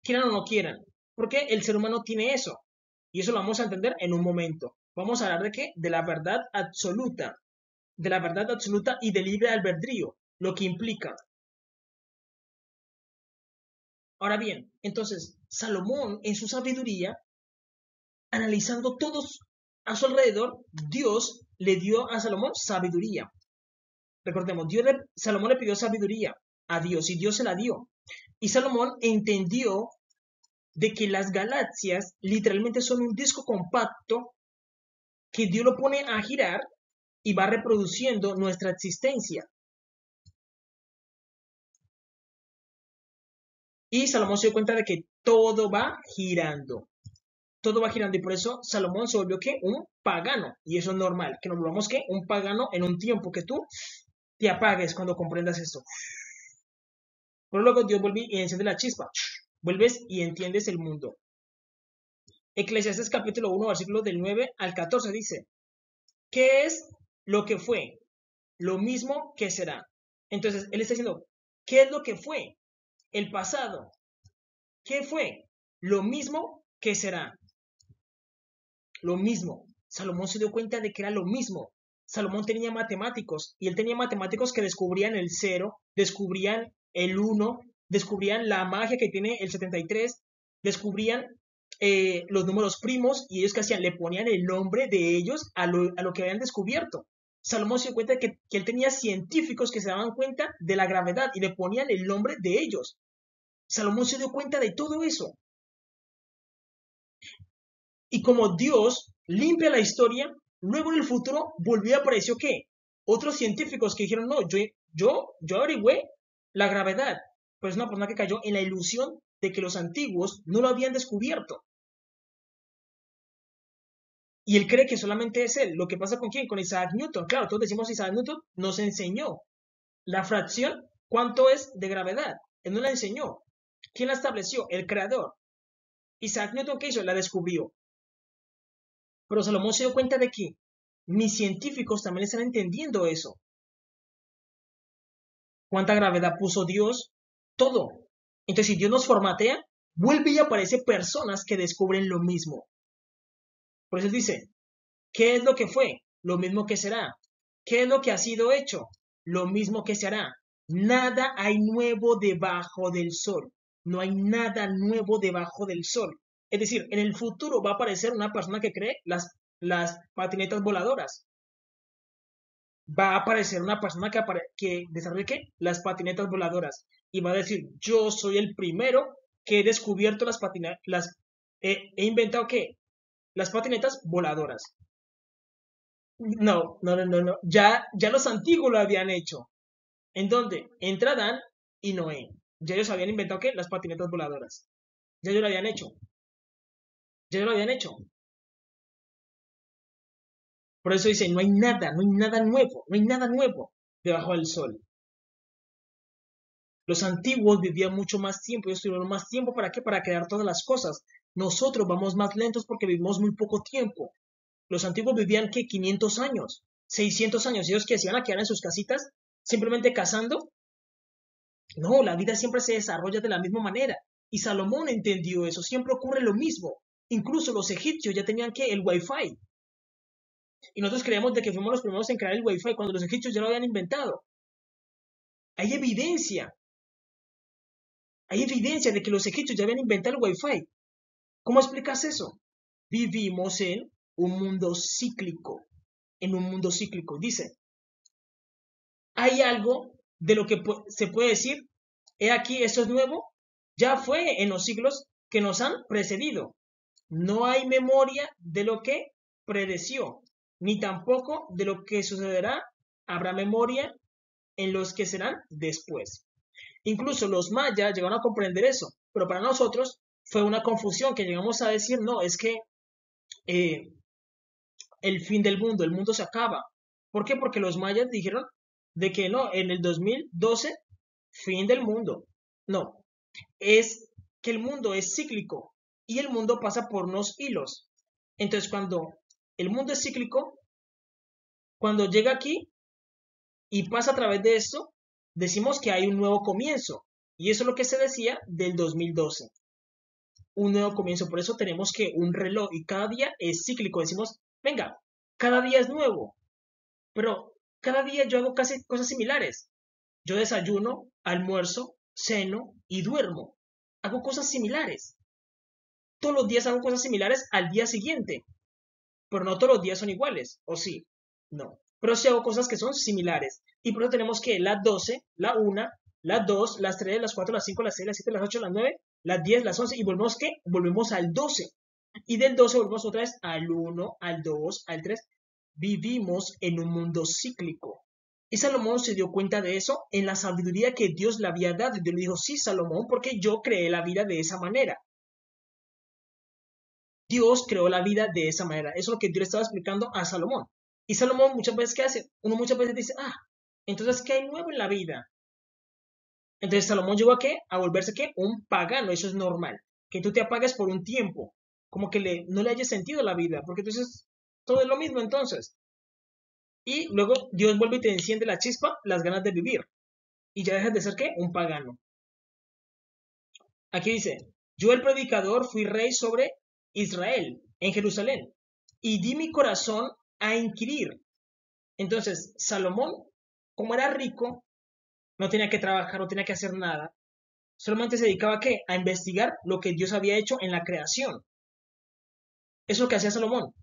S1: quieran o no quieran, porque el ser humano tiene eso. Y eso lo vamos a entender en un momento. Vamos a hablar de qué? De la verdad absoluta y de libre albedrío, lo que implica. Ahora bien, entonces, Salomón en su sabiduría, analizando todos a su alrededor, Dios le dio a Salomón sabiduría. Recordemos, Salomón le pidió sabiduría a Dios y Dios se la dio. Y Salomón entendió de que las galaxias literalmente son un disco compacto que Dios lo pone a girar y va reproduciendo nuestra existencia. Y Salomón se dio cuenta de que todo va girando. Todo va girando y por eso Salomón se volvió ¿qué? Un pagano. Y eso es normal, que nos volvamos ¿qué? Un pagano en un tiempo que tú te apagues cuando comprendas esto. Pero luego Dios vuelve y enciende la chispa. Vuelves y entiendes el mundo. Eclesiastés capítulo 1, versículo del 9 al 14 dice, ¿qué es lo que fue? Lo mismo que será. Entonces, él está diciendo, ¿qué es lo que fue? El pasado. ¿Qué fue? Lo mismo que será. Lo mismo. Salomón se dio cuenta de que era lo mismo. Salomón tenía matemáticos y él tenía matemáticos que descubrían el 0, descubrían el 1, descubrían la magia que tiene el 73, descubrían los números primos y ellos que hacían, le ponían el nombre de ellos a lo que habían descubierto. Salomón se dio cuenta de que él tenía científicos que se daban cuenta de la gravedad y le ponían el nombre de ellos. Salomón se dio cuenta de todo eso. Y como Dios limpia la historia, luego en el futuro volvió a aparecer ¿qué? Otros científicos que dijeron, no, yo averigüé la gravedad. Pero es una persona que cayó en la ilusión de que los antiguos no lo habían descubierto. Y él cree que solamente es él. Lo que pasa con quién? Con Isaac Newton. Claro, todos decimos Isaac Newton nos enseñó la fracción, cuánto es de gravedad. Él no la enseñó. ¿Quién la estableció? El creador. Isaac Newton, ¿qué hizo? La descubrió. Pero Salomón se dio cuenta de que mis científicos también están entendiendo eso. ¿Cuánta gravedad puso Dios? Todo. Entonces, si Dios nos formatea, vuelve y aparece personas que descubren lo mismo. Por eso dice, ¿qué es lo que fue? Lo mismo que será. ¿Qué es lo que ha sido hecho? Lo mismo que se hará. Nada hay nuevo debajo del sol. No hay nada nuevo debajo del sol. Es decir, en el futuro va a aparecer una persona que cree las patinetas voladoras. Va a aparecer una persona que desarrolle ¿qué? Las patinetas voladoras. y va a decir, yo soy el primero que he descubierto las patinetas, he inventado ¿qué? Las patinetas voladoras. No, no, no, no, no. Ya los antiguos lo habían hecho. ¿En dónde? Entre Adán y Noé. Ya ellos habían inventado ¿qué? Las patinetas voladoras. Ya ellos lo habían hecho. Ya ellos lo habían hecho. Por eso dice, no hay nada nuevo, no hay nada nuevo debajo del sol. Los antiguos vivían mucho más tiempo, ellos tuvieron más tiempo ¿para qué? Para crear todas las cosas. Nosotros vamos más lentos porque vivimos muy poco tiempo. Los antiguos vivían ¿qué? 500 años, 600 años. Ellos que se iban a quedar en sus casitas simplemente cazando. No, la vida siempre se desarrolla de la misma manera. Y Salomón entendió eso, siempre ocurre lo mismo. Incluso los egipcios ya tenían que el Wi-Fi. Y nosotros creemos de que fuimos los primeros en crear el Wi-Fi cuando los egipcios ya lo habían inventado. Hay evidencia, hay evidencia de que los egipcios ya habían inventado el Wi-Fi. ¿Cómo explicas eso? Vivimos en un mundo cíclico, en un mundo cíclico. Dice, hay algo de lo que se puede decir, he aquí, esto es nuevo, ya fue en los siglos que nos han precedido. No hay memoria de lo que predeció, ni tampoco de lo que sucederá. Habrá memoria en los que serán después. Incluso los mayas llegaron a comprender eso, pero para nosotros fue una confusión que llegamos a decir, no, es que eh, el fin del mundo, el mundo se acaba. ¿Por qué? Porque los mayas dijeron de que no, en el 2012, fin del mundo. No, es que el mundo es cíclico y el mundo pasa por unos hilos. Entonces, cuando el mundo es cíclico, cuando llega aquí y pasa a través de esto, decimos que hay un nuevo comienzo. Y eso es lo que se decía del 2012. Un nuevo comienzo. Por eso tenemos que un reloj y cada día es cíclico. Decimos, venga, cada día es nuevo. Pero cada día yo hago casi cosas similares. Yo desayuno, almuerzo, ceno y duermo. Hago cosas similares. Todos los días hago cosas similares al día siguiente. Pero no todos los días son iguales. ¿O sí? No. Pero sí hago cosas que son similares. Y por eso tenemos que las 12, la 1, las 2, las 3, las 4, las 5, las 6, las 7, las 8, las 9, las 10, las 11. Y volvemos ¿qué? Volvemos al 12. Y del 12 volvemos otra vez al 1, al 2, al 3. Vivimos en un mundo cíclico. Y Salomón se dio cuenta de eso en la sabiduría que Dios le había dado. Y Dios le dijo, sí, Salomón, porque yo creé la vida de esa manera. Dios creó la vida de esa manera. Eso es lo que Dios le estaba explicando a Salomón. Y Salomón muchas veces, ¿qué hace? Uno muchas veces dice, entonces, ¿qué hay nuevo en la vida? Entonces Salomón llegó a qué? A volverse ¿qué? Un pagano. Eso es normal. Que tú te apagues por un tiempo. Como que no le haya sentido a la vida. Porque entonces todo es lo mismo entonces. Y luego Dios vuelve y te enciende la chispa, las ganas de vivir. Y ya dejas de ser ¿qué? Un pagano. Aquí dice, yo el predicador fui rey sobre Israel, en Jerusalén, y di mi corazón a inquirir. Entonces, Salomón, como era rico, no tenía que trabajar, no tenía que hacer nada. Solamente se dedicaba ¿a qué? A investigar lo que Dios había hecho en la creación. Eso es lo que hacía Salomón.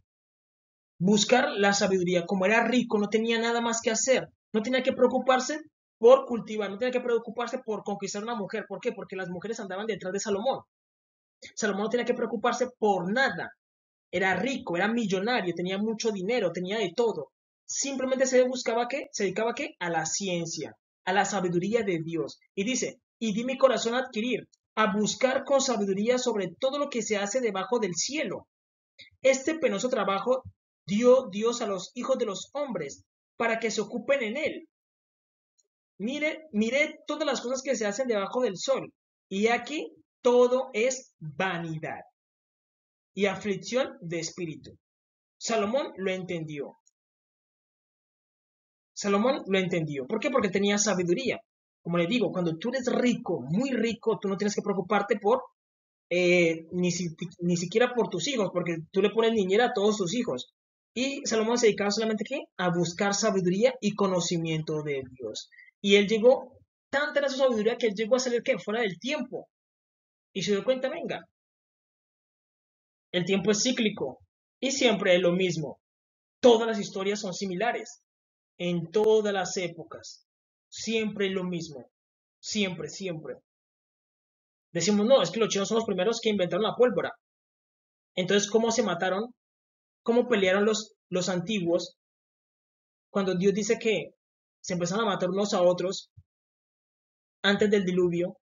S1: Buscar la sabiduría. Como era rico, no tenía nada más que hacer. No tenía que preocuparse por cultivar, no tenía que preocuparse por conquistar una mujer. ¿Por qué? Porque las mujeres andaban detrás de Salomón. Salomón no tenía que preocuparse por nada. Era rico, era millonario, tenía mucho dinero, tenía de todo. Simplemente se buscaba ¿qué? Se dedicaba ¿qué? A la ciencia, a la sabiduría de Dios. Y dice, y di mi corazón a adquirir, a buscar con sabiduría sobre todo lo que se hace debajo del cielo. Este penoso trabajo dio Dios a los hijos de los hombres para que se ocupen en él. Mire todas las cosas que se hacen debajo del sol. Y aquí todo es vanidad y aflicción de espíritu. Salomón lo entendió. Salomón lo entendió. ¿Por qué? Porque tenía sabiduría. Como le digo, cuando tú eres rico, muy rico, tú no tienes que preocuparte por ni siquiera por tus hijos, porque tú le pones niñera a todos tus hijos. Y Salomón se dedicaba solamente ¿qué? A buscar sabiduría y conocimiento de Dios. Y él llegó, tanta era su sabiduría que él llegó a salir ¿qué? Fuera del tiempo. Y se dio cuenta, venga, el tiempo es cíclico y siempre es lo mismo. Todas las historias son similares en todas las épocas. Siempre es lo mismo. Siempre, siempre. Decimos, no, es que los chinos son los primeros que inventaron la pólvora. Entonces, ¿cómo se mataron? ¿Cómo pelearon los antiguos cuando Dios dice que se empezaron a matar unos a otros antes del diluvio?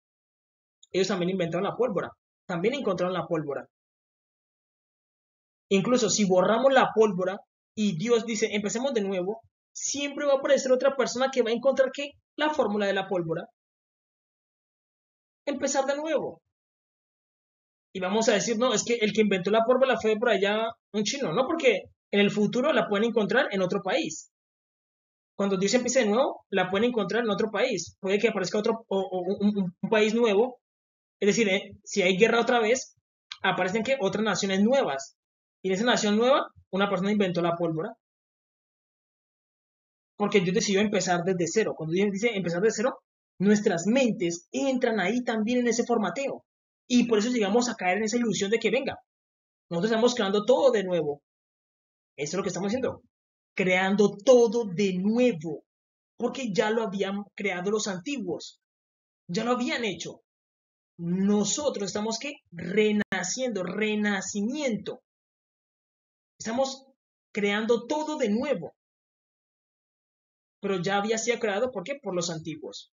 S1: Ellos también inventaron la pólvora. También encontraron la pólvora. Incluso si borramos la pólvora y Dios dice, empecemos de nuevo, siempre va a aparecer otra persona que va a encontrar que la fórmula de la pólvora, empezar de nuevo. Y vamos a decir, no, es que el que inventó la pólvora fue por allá un chino, no, porque en el futuro la pueden encontrar en otro país. Cuando Dios empiece de nuevo, la pueden encontrar en otro país. Puede que aparezca otro o un país nuevo. Es decir, si hay guerra otra vez, aparecen que otras naciones nuevas. Y en esa nación nueva, una persona inventó la pólvora. Porque Dios decidió empezar desde cero. Cuando Dios dice empezar desde cero, nuestras mentes entran ahí también en ese formateo. Y por eso llegamos a caer en esa ilusión de que venga, nosotros estamos creando todo de nuevo. Eso es lo que estamos haciendo. Creando todo de nuevo. Porque ya lo habían creado los antiguos. Ya lo habían hecho. Nosotros estamos que renaciendo, renacimiento. Estamos creando todo de nuevo. Pero ya había sido creado, ¿por qué? Por los antiguos.